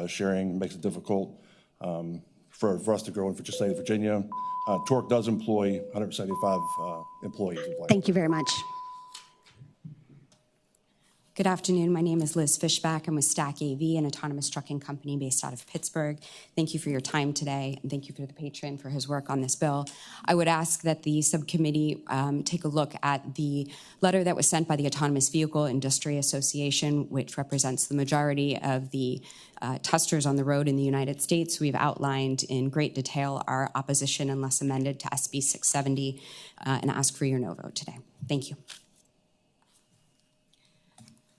sharing, makes it difficult for us to grow in the state of Virginia. Torque does employ 175 employees. Thank you very much. Good afternoon. My name is Liz Fishback. I'm with Stack AV, an autonomous trucking company based out of Pittsburgh. Thank you for your time today, and thank you for the patron for his work on this bill. I would ask that the subcommittee take a look at the letter that was sent by the Autonomous Vehicle Industry Association, which represents the majority of the testers on the road in the United States. We've outlined in great detail our opposition, unless amended, to SB 670, and ask for your no vote today. Thank you.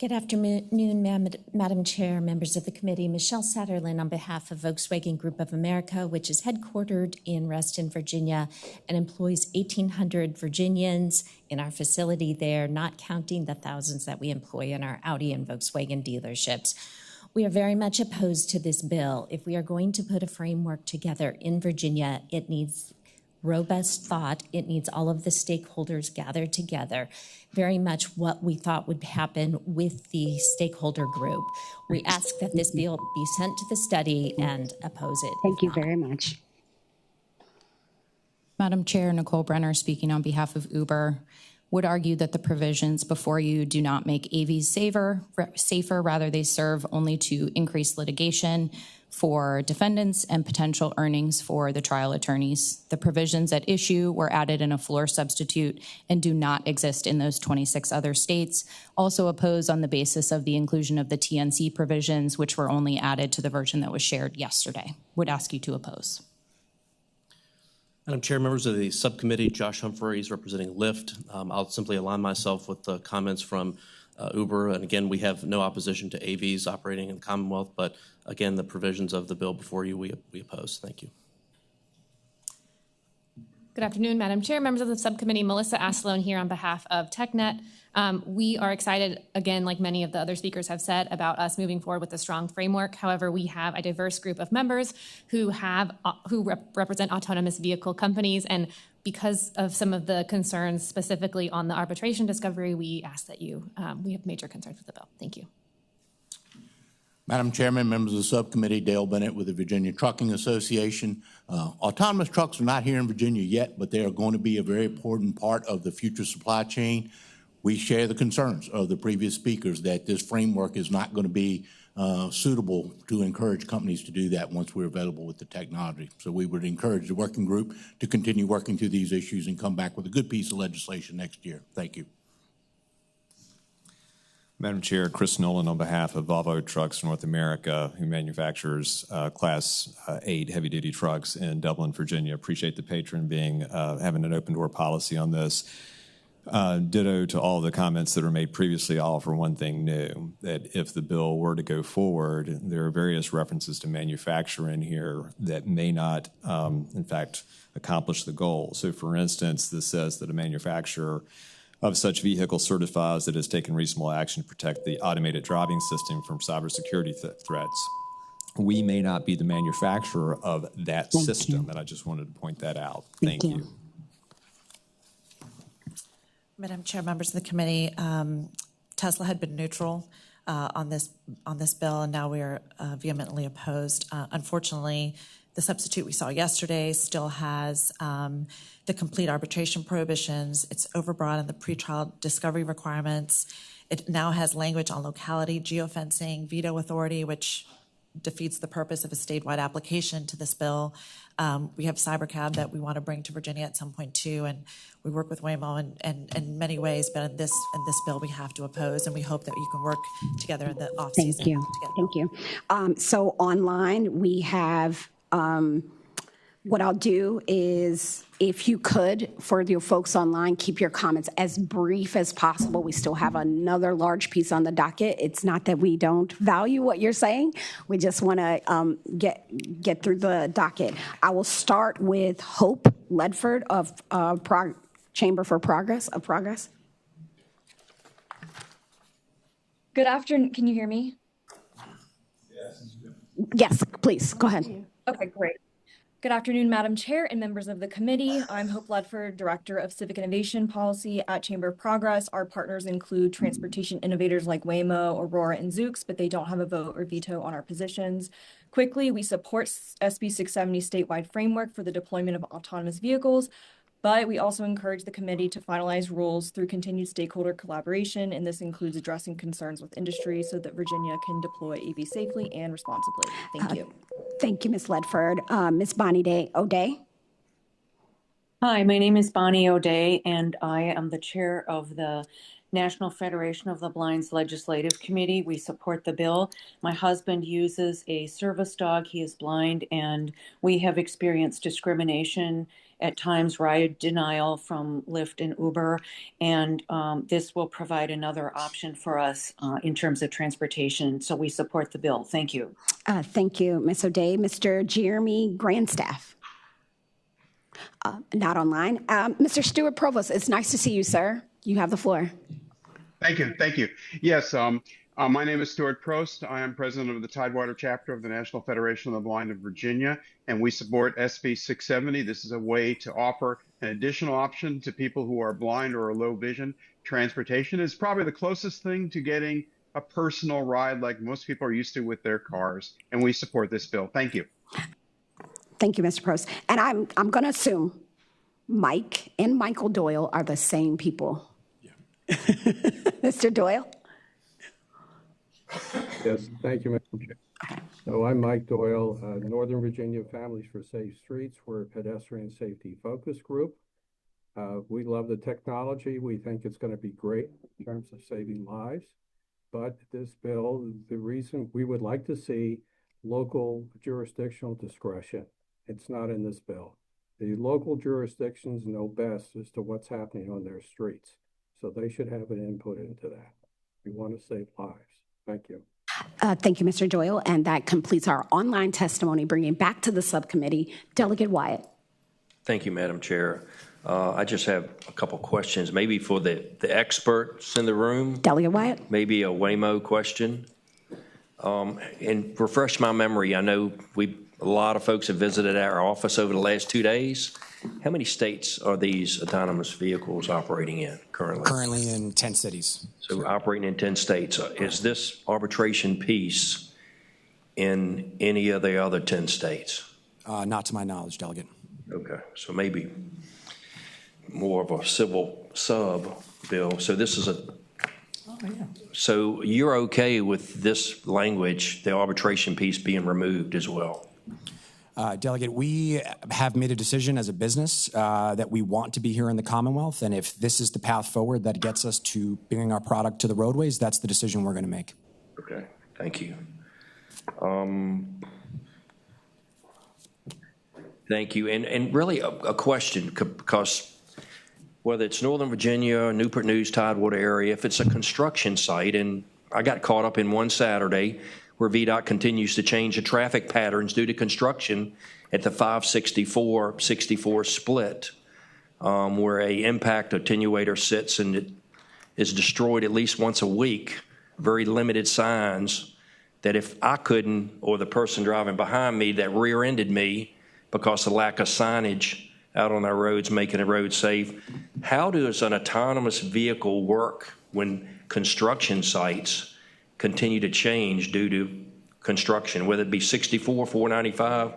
Good afternoon, Madam Chair, members of the committee. Michelle Satterlin on behalf of Volkswagen Group of America, which is headquartered in Reston, Virginia, and employs 1,800 Virginians in our facility there, not counting the thousands that we employ in our Audi and Volkswagen dealerships. We are very much opposed to this bill. If we are going to put a framework together in Virginia, it needs robust thought. It needs all of the stakeholders gathered together. Very much what we thought would happen with the stakeholder group. We ask that this bill be sent to the study and oppose it. Thank you very much. Madam Chair, Nicole Brenner speaking on behalf of Uber, would argue that the provisions before you do not make AVs safer, rather they serve only to increase litigation for defendants and potential earnings for the trial attorneys. The provisions at issue were added in a floor substitute and do not exist in those 26 other states. Also oppose on the basis of the inclusion of the TNC provisions, which were only added to the version that was shared yesterday. Would ask you to oppose. Madam Chair, members of the subcommittee, Josh Humphreys representing Lyft. I'll simply align myself with the comments from Uber. And again, we have no opposition to AVs operating in the Commonwealth, but again, the provisions of the bill before you, we oppose. Thank you. Good afternoon, Madam Chair, members of the subcommittee. Melissa Aslone here on behalf of TechNet. We are excited, again, like many of the other speakers have said, about us moving forward with a strong framework. However, we have a diverse group of members who represent autonomous vehicle companies, and because of some of the concerns specifically on the arbitration discovery, we ask that we have major concerns with the bill. Thank you. Madam Chairman, members of the subcommittee, Dale Bennett with the Virginia Trucking Association. Autonomous trucks are not here in Virginia yet, but they are going to be a very important part of the future supply chain. We share the concerns of the previous speakers that this framework is not going to be suitable to encourage companies to do that once we're available with the technology. So we would encourage the working group to continue working through these issues and come back with a good piece of legislation next year. Thank you. Madam Chair, Chris Nolan on behalf of Volvo Trucks North America, who manufactures Class 8 heavy-duty trucks in Dublin, Virginia. Appreciate the patron having an open-door policy on this. Ditto to all the comments that were made previously. I'll offer one thing new, that if the bill were to go forward, there are various references to manufacturing here that may not, in fact, accomplish the goal. So, for instance, this says that a manufacturer of such vehicle certifies that it has taken reasonable action to protect the automated driving system from cybersecurity threats. We may not be the manufacturer of that system, and I just wanted to point that out. Thank you. Madam Chair, members of the committee, Tesla had been neutral on this bill, and now we are vehemently opposed. Unfortunately, the substitute we saw yesterday still has the complete arbitration prohibitions. It's overbroad in the pretrial discovery requirements. It now has language on locality, geofencing, veto authority, which defeats the purpose of a statewide application to this bill. We have cybercab that we want to bring to Virginia at some point too, and we work with Waymo in many ways, but in this bill we have to oppose, and we hope that you can work together in the off season. Thank you. So online we have, what I'll do is, if you could, for your folks online, keep your comments as brief as possible. We still have another large piece on the docket. It's not that we don't value what you're saying. We just want to get through the docket. I will start with Hope Ledford of Chamber for Progress. Good afternoon. Can you hear me? Yes, please, go ahead. Okay, great. Good afternoon, Madam Chair and members of the committee. I'm Hope Ledford, Director of Civic Innovation Policy at Chamber of Progress. Our partners include transportation innovators like Waymo, Aurora, and Zoox, but they don't have a vote or veto on our positions. Quickly, we support SB 670 statewide framework for the deployment of autonomous vehicles, but we also encourage the committee to finalize rules through continued stakeholder collaboration, and this includes addressing concerns with industry so that Virginia can deploy EV safely and responsibly. Thank you. Thank you, Ms. Ledford. Ms. Bonnie O'Day. Hi, my name is Bonnie O'Day, and I am the chair of the National Federation of the Blind's Legislative Committee. We support the bill. My husband uses a service dog. He is blind, and we have experienced discrimination, at times ride denial from Lyft and Uber, and this will provide another option for us in terms of transportation. So we support the bill. Thank you. Thank you, Ms. O'Day. Mr. Jeremy Grandstaff. Not online. Mr. Stuart Provost, it's nice to see you, sir. You have the floor. Thank you. Yes, my name is Stuart Prost. I am president of the Tidewater chapter of the National Federation of the Blind of Virginia, and we support SB 670. This is a way to offer an additional option to people who are blind or low vision. Transportation is probably the closest thing to getting a personal ride like most people are used to with their cars, and we support this bill. Thank you. Thank you, Mr. Prost. And I'm going to assume Mike and Michael Doyle are the same people. Yeah. Mr. Doyle? Yes, thank you, Madam Chair. Okay. So I'm Mike Doyle, Northern Virginia Families for Safe Streets. We're a pedestrian safety focus group. We love the technology. We think it's going to be great in terms of saving lives. But this bill, the reason we would like to see local jurisdictional discretion. It's not in this bill. The local jurisdictions know best as to what's happening on their streets. So they should have an input into that. We want to save lives. Thank you. Thank you, Mr. Doyle. And that completes our online testimony, bringing back to the subcommittee Delegate Wyatt. Thank you, Madam Chair. I just have a couple questions, maybe for the experts in the room. Delegate Wyatt. Maybe a Waymo question. And refresh my memory, I know a lot of folks have visited our office over the last 2 days. How many states are these autonomous vehicles operating in currently? Currently in 10 cities. So operating in 10 states. Is this arbitration piece in any of the other 10 states? Not to my knowledge, Delegate. Okay, so maybe more of a civil sub bill. So this is So you're okay with this language, the arbitration piece being removed as well? Delegate, we have made a decision as a business that we want to be here in the Commonwealth, and if this is the path forward that gets us to bringing our product to the roadways, that's the decision we're going to make. Okay, thank you. Thank you. And really a question, because whether it's Northern Virginia, Newport News, Tidewater area, if it's a construction site, and I got caught up in one Saturday where VDOT continues to change the traffic patterns due to construction at the 564-64 split, where a impact attenuator sits and it is destroyed at least once a week, very limited signs, that if I couldn't, or the person driving behind me that rear-ended me because of lack of signage out on our roads making the road safe, how does an autonomous vehicle work when construction sites continue to change due to construction, whether it be 64, 495,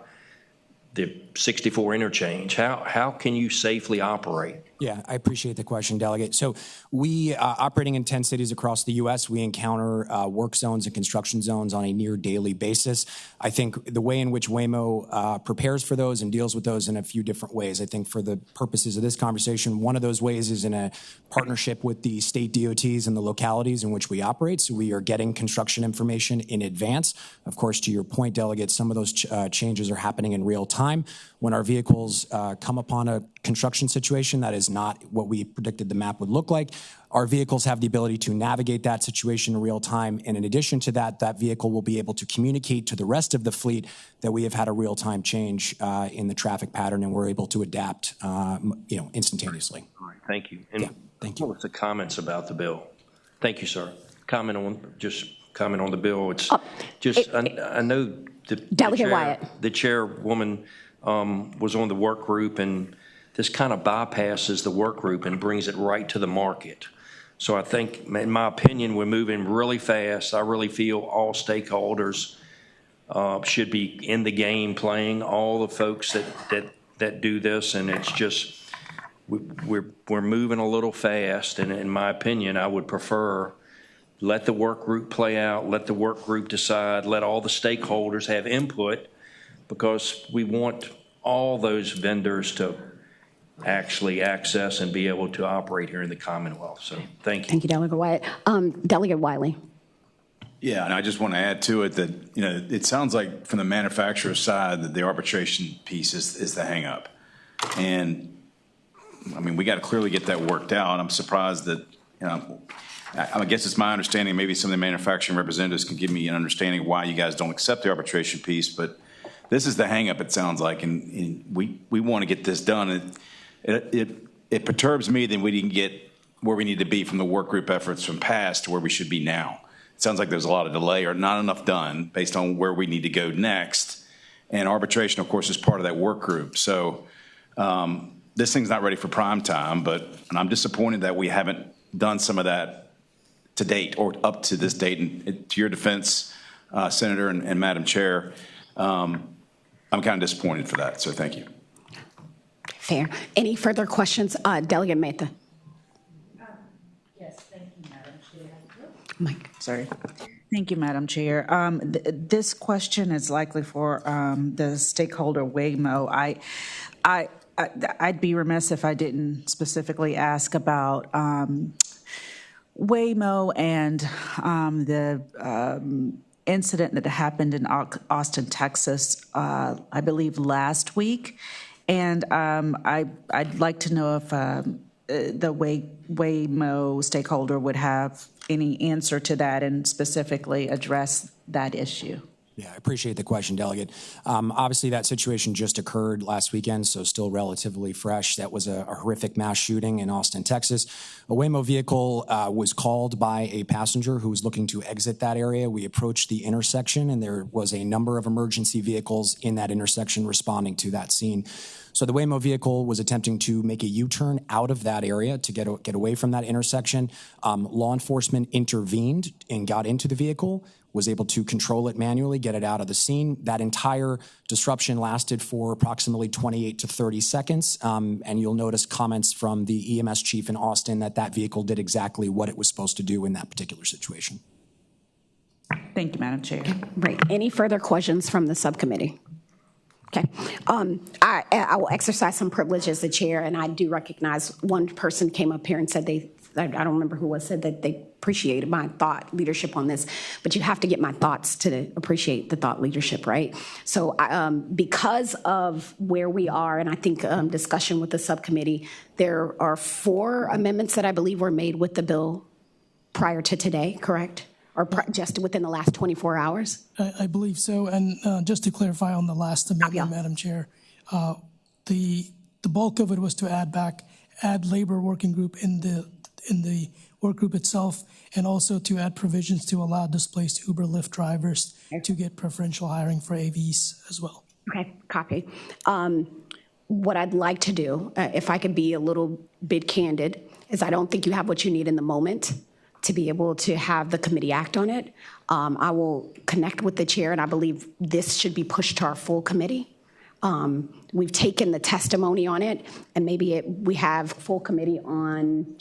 the 64 interchange? How can you safely operate? Yeah, I appreciate the question, Delegate. So we, operating in 10 cities across the U.S., we encounter work zones and construction zones on a near daily basis. I think the way in which Waymo prepares for those and deals with those in a few different ways. I think for the purposes of this conversation, one of those ways is in a partnership with the state DOTs and the localities in which we operate. So we are getting construction information in advance. Of course, to your point, Delegate, some of those changes are happening in real time. When our vehicles come upon a construction situation that is not what we predicted the map would look like, our vehicles have the ability to navigate that situation in real time. And in addition to that, that vehicle will be able to communicate to the rest of the fleet that we have had a real-time change in the traffic pattern, and we're able to adapt, instantaneously. All right, thank you. And yeah, thank you. What's the comments about the bill? Thank you, sir. Comment on the bill. It's I know the chairwoman was on the work group, and this kind of bypasses the work group and brings it right to the market. So I think, in my opinion, we're moving really fast. I really feel all stakeholders should be in the game playing, all the folks that do this, and it's just we're moving a little fast. And in my opinion, I would prefer let the work group play out, let the work group decide, let all the stakeholders have input, because we want all those vendors to actually access and be able to operate here in the Commonwealth. So thank you. Thank you, Delegate Wyatt. Delegate Wiley. Yeah, and I just want to add to it that, it sounds like from the manufacturer side that the arbitration piece is the hang up. And I mean, we got to clearly get that worked out. I'm surprised that, I guess it's my understanding, maybe some of the manufacturing representatives can give me an understanding of why you guys don't accept the arbitration piece, but this is the hang up, it sounds like, and we want to get this done. It perturbs me that we didn't get where we need to be from the work group efforts from past to where we should be now. It sounds like there's a lot of delay or not enough done based on where we need to go next. And arbitration, of course, is part of that work group. So this thing's not ready for prime time, and I'm disappointed that we haven't done some of that to date or up to this date. And to your defense, Senator and Madam Chair, I'm kind of disappointed for that. So thank you. Fair. Any further questions? Delegate Mehta. Yes, thank you, Madam Chair. Mike. Sorry. Thank you, Madam Chair. This question is likely for the stakeholder Waymo. I'd be remiss if I didn't specifically ask about Waymo and the incident that happened in Austin, Texas, I believe last week. And I'd like to know if the Waymo stakeholder would have any answer to that and specifically address that issue. Yeah, I appreciate the question, Delegate. Obviously, that situation just occurred last weekend, so still relatively fresh. That was a horrific mass shooting in Austin, Texas. A Waymo vehicle was called by a passenger who was looking to exit that area. We approached the intersection, and there was a number of emergency vehicles in that intersection responding to that scene. So the Waymo vehicle was attempting to make a U-turn out of that area to get away from that intersection. Law enforcement intervened and got into the vehicle, was able to control it manually, get it out of the scene. That entire disruption lasted for approximately 28 to 30 seconds. And you'll notice comments from the EMS chief in Austin that vehicle did exactly what it was supposed to do in that particular situation. Thank you, Madam Chair. Right. Any further questions from the subcommittee? Okay. I will exercise some privilege as the chair, and I do recognize one person came up here and said I don't remember who was, said that they appreciated my thought leadership on this, but you have to get my thoughts to appreciate the thought leadership, right? So because of where we are, and I think discussion with the subcommittee, there are 4 amendments that I believe were made with the bill prior to today, correct? Or just within the last 24 hours? I believe so. And just to clarify on the last amendment, Madam Chair, the bulk of it was to add labor working group in the work group itself, and also to add provisions to allow displaced Uber Lyft drivers to get preferential hiring for AVs as well. Okay, copy. What I'd like to do, if I could be a little bit candid, is I don't think you have what you need in the moment to be able to have the committee act on it. I will connect with the chair, and I believe this should be pushed to our full committee. We've taken the testimony on it, and maybe we have full committee on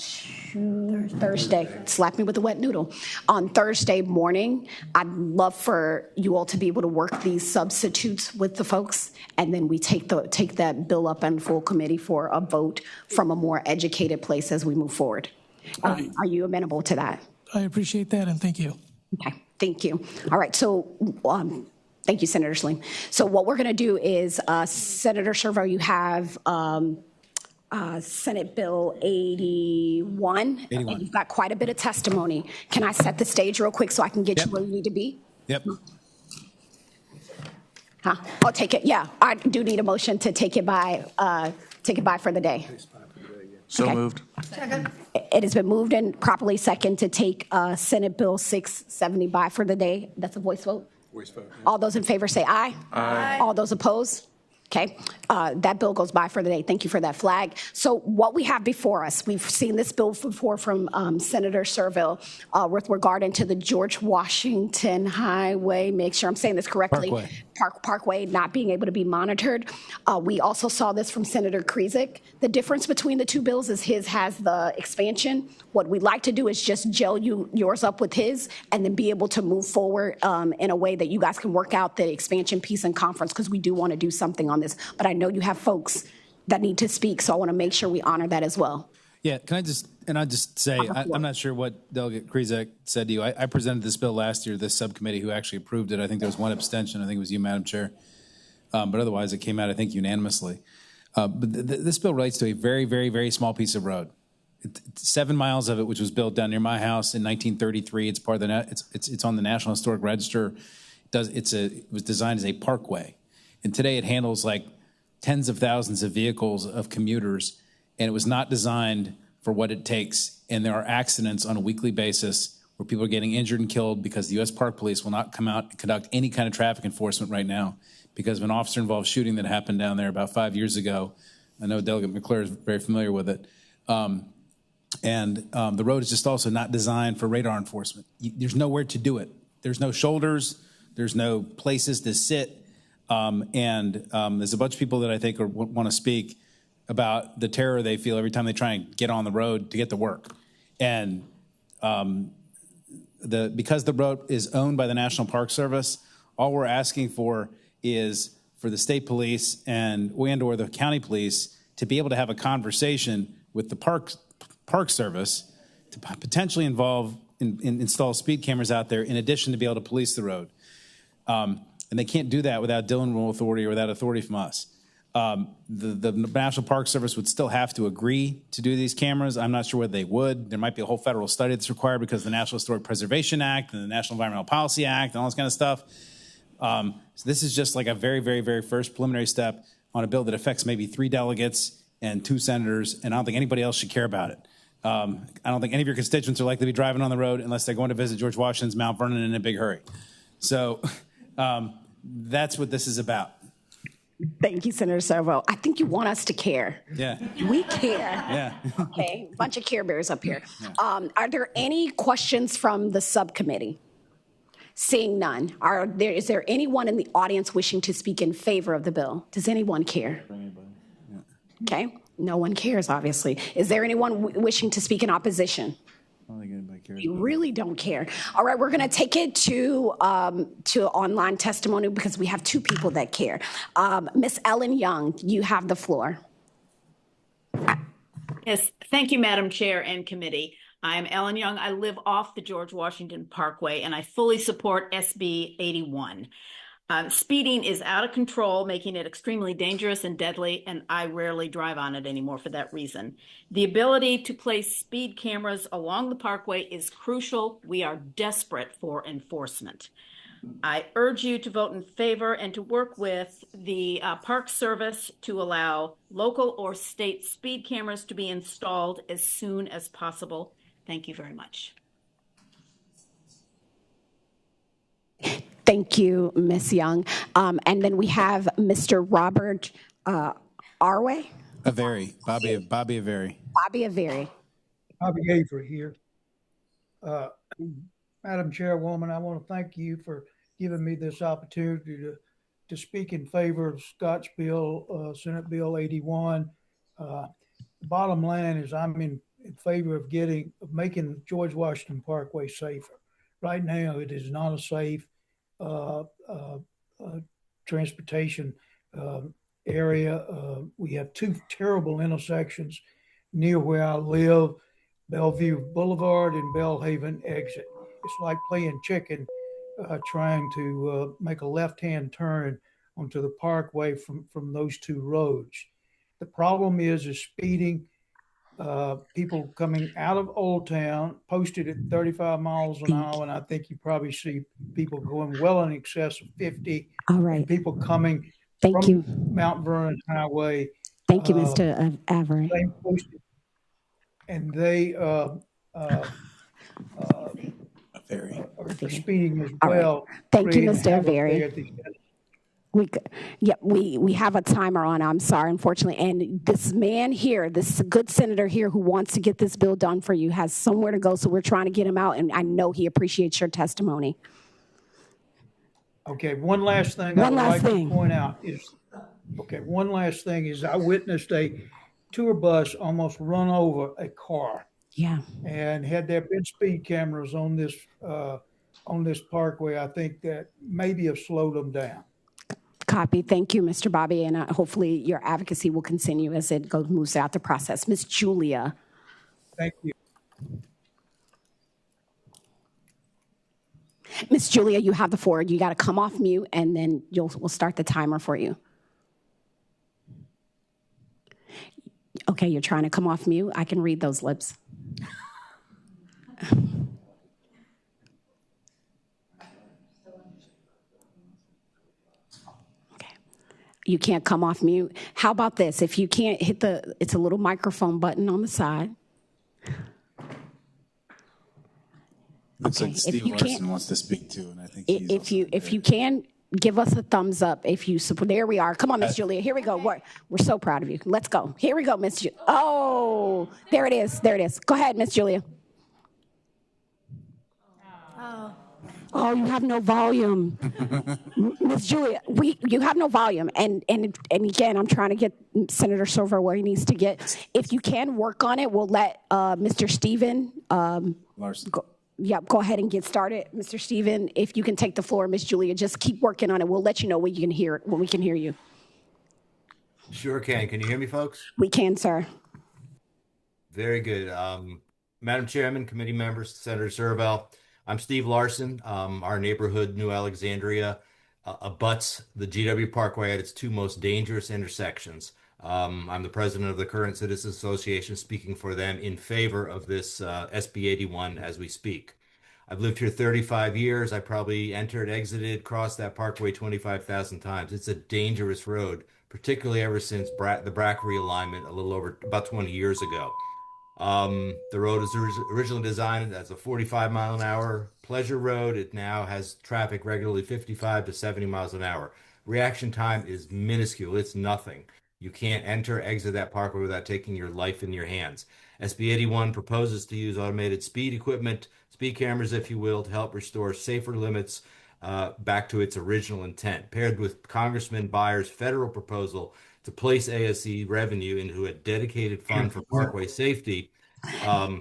Thursday. Slap me with a wet noodle. On Thursday morning, I'd love for you all to be able to work these substitutes with the folks, and then we take that bill up in full committee for a vote from a more educated place as we move forward. Are you amenable to that? I appreciate that, and thank you. Okay, thank you. All right, so thank you, Senator Saleem. So what we're going to do is, Senator Servo, you have Senate Bill 81. And you've got quite a bit of testimony. Can I set the stage real quick so I can get you where you need to be? Yep. I'll take it. Yeah, I do need a motion to take it by for the day. So moved. Second. It has been moved and properly second to take Senate Bill 670 by for the day. That's a voice vote? Voice vote. Yeah. All those in favor say aye. Aye. All those opposed? Okay, that bill goes by for the day. Thank you for that flag. So what we have before us, we've seen this bill before from Senator Serville with regard to the George Washington Highway, make sure I'm saying this correctly, Parkway not being able to be monitored. We also saw this from Senator Krizik. The difference between the two bills is his has the expansion. What we'd like to do is just gel yours up with his and then be able to move forward in a way that you guys can work out the expansion piece in conference, because we do want to do something on this. But I know you have folks that need to speak, so I want to make sure we honor that as well. Yeah, can I just say, I'm not sure what Delegate Krizik said to you. I presented this bill last year to this subcommittee who actually approved it. I think there was one abstention. I think it was you, Madam Chair. But otherwise, it came out, I think, unanimously. But this bill relates to a very, very, very small piece of road. 7 miles of it, which was built down near my house in 1933. It's part of the it's on the National Historic Register. It was designed as a parkway, and today it handles like tens of thousands of vehicles of commuters, and it was not designed for what it takes. And there are accidents on a weekly basis where people are getting injured and killed because the U.S. Park Police will not come out and conduct any kind of traffic enforcement right now because of an officer-involved shooting that happened down there about 5 years ago. I know Delegate McClure is very familiar with it. The road is just also not designed for radar enforcement. There's nowhere to do it. There's no shoulders. There's no places to sit. There's a bunch of people that I think want to speak about the terror they feel every time they try and get on the road to get to work. And because the road is owned by the National Park Service, all we're asking for is for the state police or the county police to be able to have a conversation with the park service to potentially install speed cameras out there in addition to be able to police the road. And they can't do that without Dillon Rule authority or without authority from us. The National Park Service would still have to agree to do these cameras. I'm not sure whether they would. There might be a whole federal study that's required because of the National Historic Preservation Act and the National Environmental Policy Act and all this kind of stuff. So this is just like a very, very, very first preliminary step on a bill that affects maybe 3 delegates and 2 senators, and I don't think anybody else should care about it. I don't think any of your constituents are likely to be driving on the road unless they're going to visit George Washington's Mount Vernon in a big hurry. So that's what this is about. Thank you, Senator Servo. I think you want us to care. Yeah. We care. Yeah. Okay, bunch of Care Bears up here. Are there any questions from the subcommittee? Seeing none, is there anyone in the audience wishing to speak in favor of the bill? Does anyone care? Okay, no one cares, obviously. Is there anyone wishing to speak in opposition? I don't think anybody cares. You really don't care. All right, we're going to take it to online testimony because we have 2 people that care. Ms. Ellen Young, you have the floor. Yes, thank you, Madam Chair and committee. I'm Ellen Young. I live off the George Washington Parkway, and I fully support SB 81. Speeding is out of control, making it extremely dangerous and deadly, and I rarely drive on it anymore for that reason. The ability to place speed cameras along the parkway is crucial. We are desperate for enforcement. I urge you to vote in favor and to work with the Park Service to allow local or state speed cameras to be installed as soon as possible. Thank you very much. Thank you, Ms. Young. And then we have Mr. Robert Arway. Avery, Bobby Avery. Bobby Avery. Bobby Avery here. Madam Chairwoman, I want to thank you for giving me this opportunity to speak in favor of Scott's bill, Senate Bill 81. Bottom line is I'm in favor of making George Washington Parkway safer. Right now, it is not a safe transportation area. We have 2 terrible intersections near where I live, Bellevue Boulevard and Bellhaven exit. It's like playing chicken, trying to make a left-hand turn onto the parkway from those 2 roads. The problem is speeding. People coming out of Old Town posted at 35 miles an hour, and I think you probably see people going well in excess of 50. All right. And people coming from Mount Vernon Highway. Thank you, Mr. Avery. And they are speeding as well. Right. Thank you, Mr. Avery. We have a timer on. I'm sorry, unfortunately. And this man here, this good senator here who wants to get this bill done for you has somewhere to go. So we're trying to get him out. And I know he appreciates your testimony. Okay. One last thing I would like to point out is, I witnessed a tour bus almost run over a car. Yeah. And had there been speed cameras on this parkway, I think that maybe have slowed them down. Copy. Thank you, Mr. Bobby, and hopefully your advocacy will continue as it moves out the process. Ms. Julia. Thank you. Ms. Julia, you have the floor. You got to come off mute, and then we'll start the timer for you. Okay, you're trying to come off mute. I can read those lips. You can't come off mute. How about this? If you can't hit it's a little microphone button on the side. Looks like Steve Larson wants to speak too, and I think if you can give us a thumbs up if you support. There we are. Come on, Miss Julia. Here we go. We're so proud of you. Let's go. Here we go, Miss Julia. Oh, there it is. There it is. Go ahead, Miss Julia. Oh, you have no volume. Ms. Julia, you have no volume. And again, I'm trying to get Senator Servo where he needs to get. If you can work on it, we'll let Mr. Stephen Larson. Yep, go ahead and get started. Mr. Stephen, if you can take the floor, Ms. Julia, just keep working on it. We'll let you know when you can hear it, when we can hear you. Sure can. Can you hear me, folks? We can, sir. Very good. Madam Chairman, committee members, Senator Serval, I'm Steve Larson. Our neighborhood, New Alexandria, abuts the GW Parkway at its two most dangerous intersections. I'm the president of the Current Citizens Association, speaking for them in favor of this SB 81 as we speak. I've lived here 35 years. I probably entered, exited, crossed that parkway 25,000 times. It's a dangerous road, particularly ever since the BRAC realignment a little over about 20 years ago. The road was originally designed as a 45-mile-an-hour pleasure road. It now has traffic regularly 55 to 70 miles an hour. Reaction time is minuscule. It's nothing. You can't enter, exit that parkway without taking your life in your hands. SB 81 proposes to use automated speed equipment, speed cameras, if you will, to help restore safer limits back to its original intent, paired with Congressman Byers' federal proposal to place ASC revenue into a dedicated fund for parkway safety.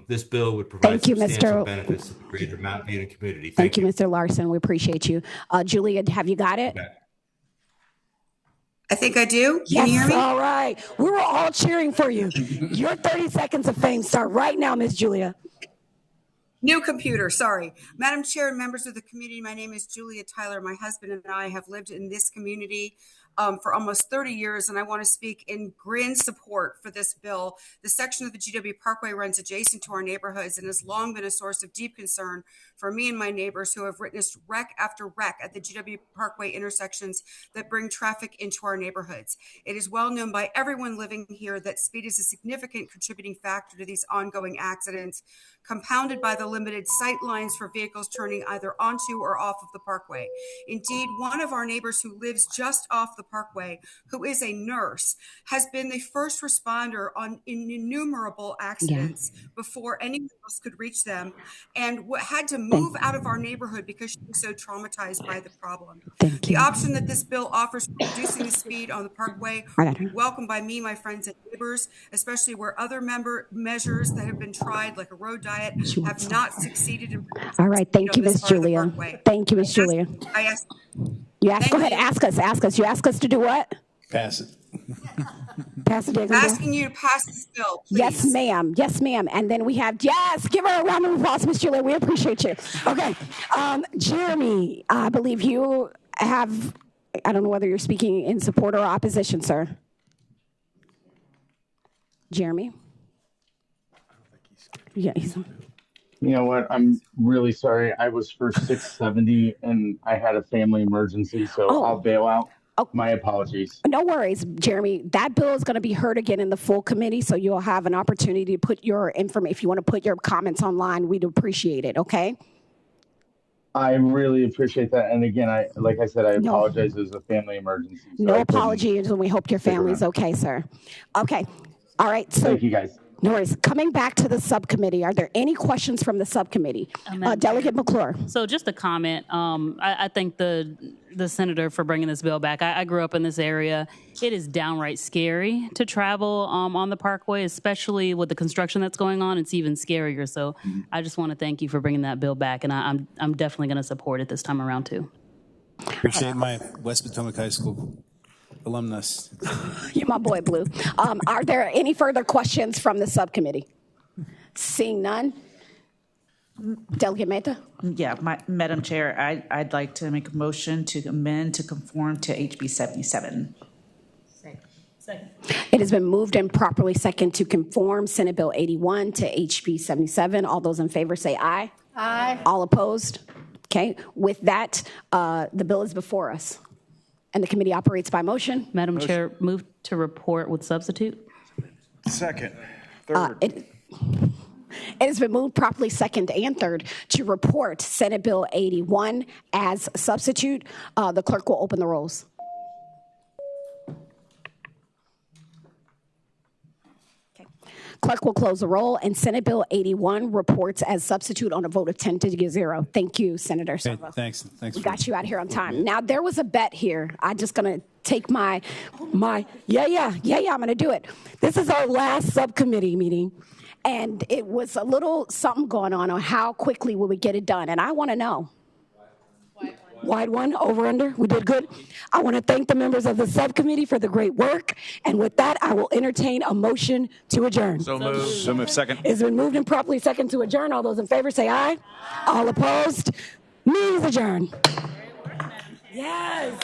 This bill would provide substantial benefits to the greater Mount Vernon community. Thank you, Mr. Larson. We appreciate you. Julia, have you got it? Okay. I think I do. Yes, Can you hear me? all right. We were all cheering for you. Your 30 seconds of fame start right now, Ms. Julia. New computer, sorry. Madam Chair and members of the community, my name is Julia Tyler. My husband and I have lived in this community for almost 30 years, and I want to speak in grand support for this bill. The section of the GW Parkway runs adjacent to our neighborhoods and has long been a source of deep concern for me and my neighbors who have witnessed wreck after wreck at the GW Parkway intersections that bring traffic into our neighborhoods. It is well known by everyone living here that speed is a significant contributing factor to these ongoing accidents, compounded by the limited sight lines for vehicles turning either onto or off of the parkway. Indeed, one of our neighbors who lives just off the parkway, who is a nurse, has been the first responder in innumerable accidents before anyone else could reach them, and had to move out of our neighborhood because she was so traumatized by the problem. The option that this bill offers for reducing the speed on the parkway are welcomed by me, my friends, and neighbors, especially where other measures that have been tried, like a road diet, have not succeeded in. All right, thank you, Ms. Julia. Thank you, Ms. Julia. You asked, go ahead, ask us. You ask us to do what? Pass it. Pass it. Asking you to pass this bill, please. Yes, ma'am. Yes, ma'am. And then we have, yes, give her a round of applause, Ms. Julia. We appreciate you. Okay. Jeremy, I believe you have, I don't know whether you're speaking in support or opposition, sir. Jeremy? Yeah, he's on. You know what? I'm really sorry. I was for 670 and I had a family emergency, so I'll bail out. My apologies. No worries, Jeremy. That bill is going to be heard again in the full committee, so you'll have an opportunity to put your information. If you want to put your comments online, we'd appreciate it, okay? I really appreciate that. And again, I apologize. It was a family emergency. So no apologies, and we hope your family's okay, sir. Okay. All right. So thank you, guys. No worries. Coming back to the subcommittee, are there any questions from the subcommittee? Delegate McClure. So just a comment. I thank the senator for bringing this bill back. I grew up in this area. It is downright scary to travel on the parkway, especially with the construction that's going on. It's even scarier. So I just want to thank you for bringing that bill back, and I'm definitely going to support it this time around too. Appreciate my West Potomac High School alumnus. You're my boy, Blue. Are there any further questions from the subcommittee? Seeing none. Delegate Mehta? Yeah, Madam Chair, I'd like to make a motion to amend to conform to HB 77. Second. It has been moved and properly second to conform Senate Bill 81 to HB 77. All those in favor say aye. Aye. All opposed? Okay. With that, the bill is before us. And the committee operates by motion. Madam Chair, move to report with substitute. Second. Third. It has been moved properly second and third to report Senate Bill 81 as substitute. The clerk will open the rolls. Clerk will close the roll, and Senate Bill 81 reports as substitute on a vote of 10-0. Thank you, Senator Serval. Thanks. We got you out here on time. Now, there was a bet here. I'm just going to take I'm going to do it. This is our last subcommittee meeting, And it was a little something going on how quickly will we get it done. And I want to know. Wide one, over under, we did good. I want to thank the members of the subcommittee for the great work. And with that, I will entertain a motion to adjourn. So moved. So moved. Second. It's been moved and properly second to adjourn. All those in favor say aye. All opposed? Meeting is adjourned. Yes.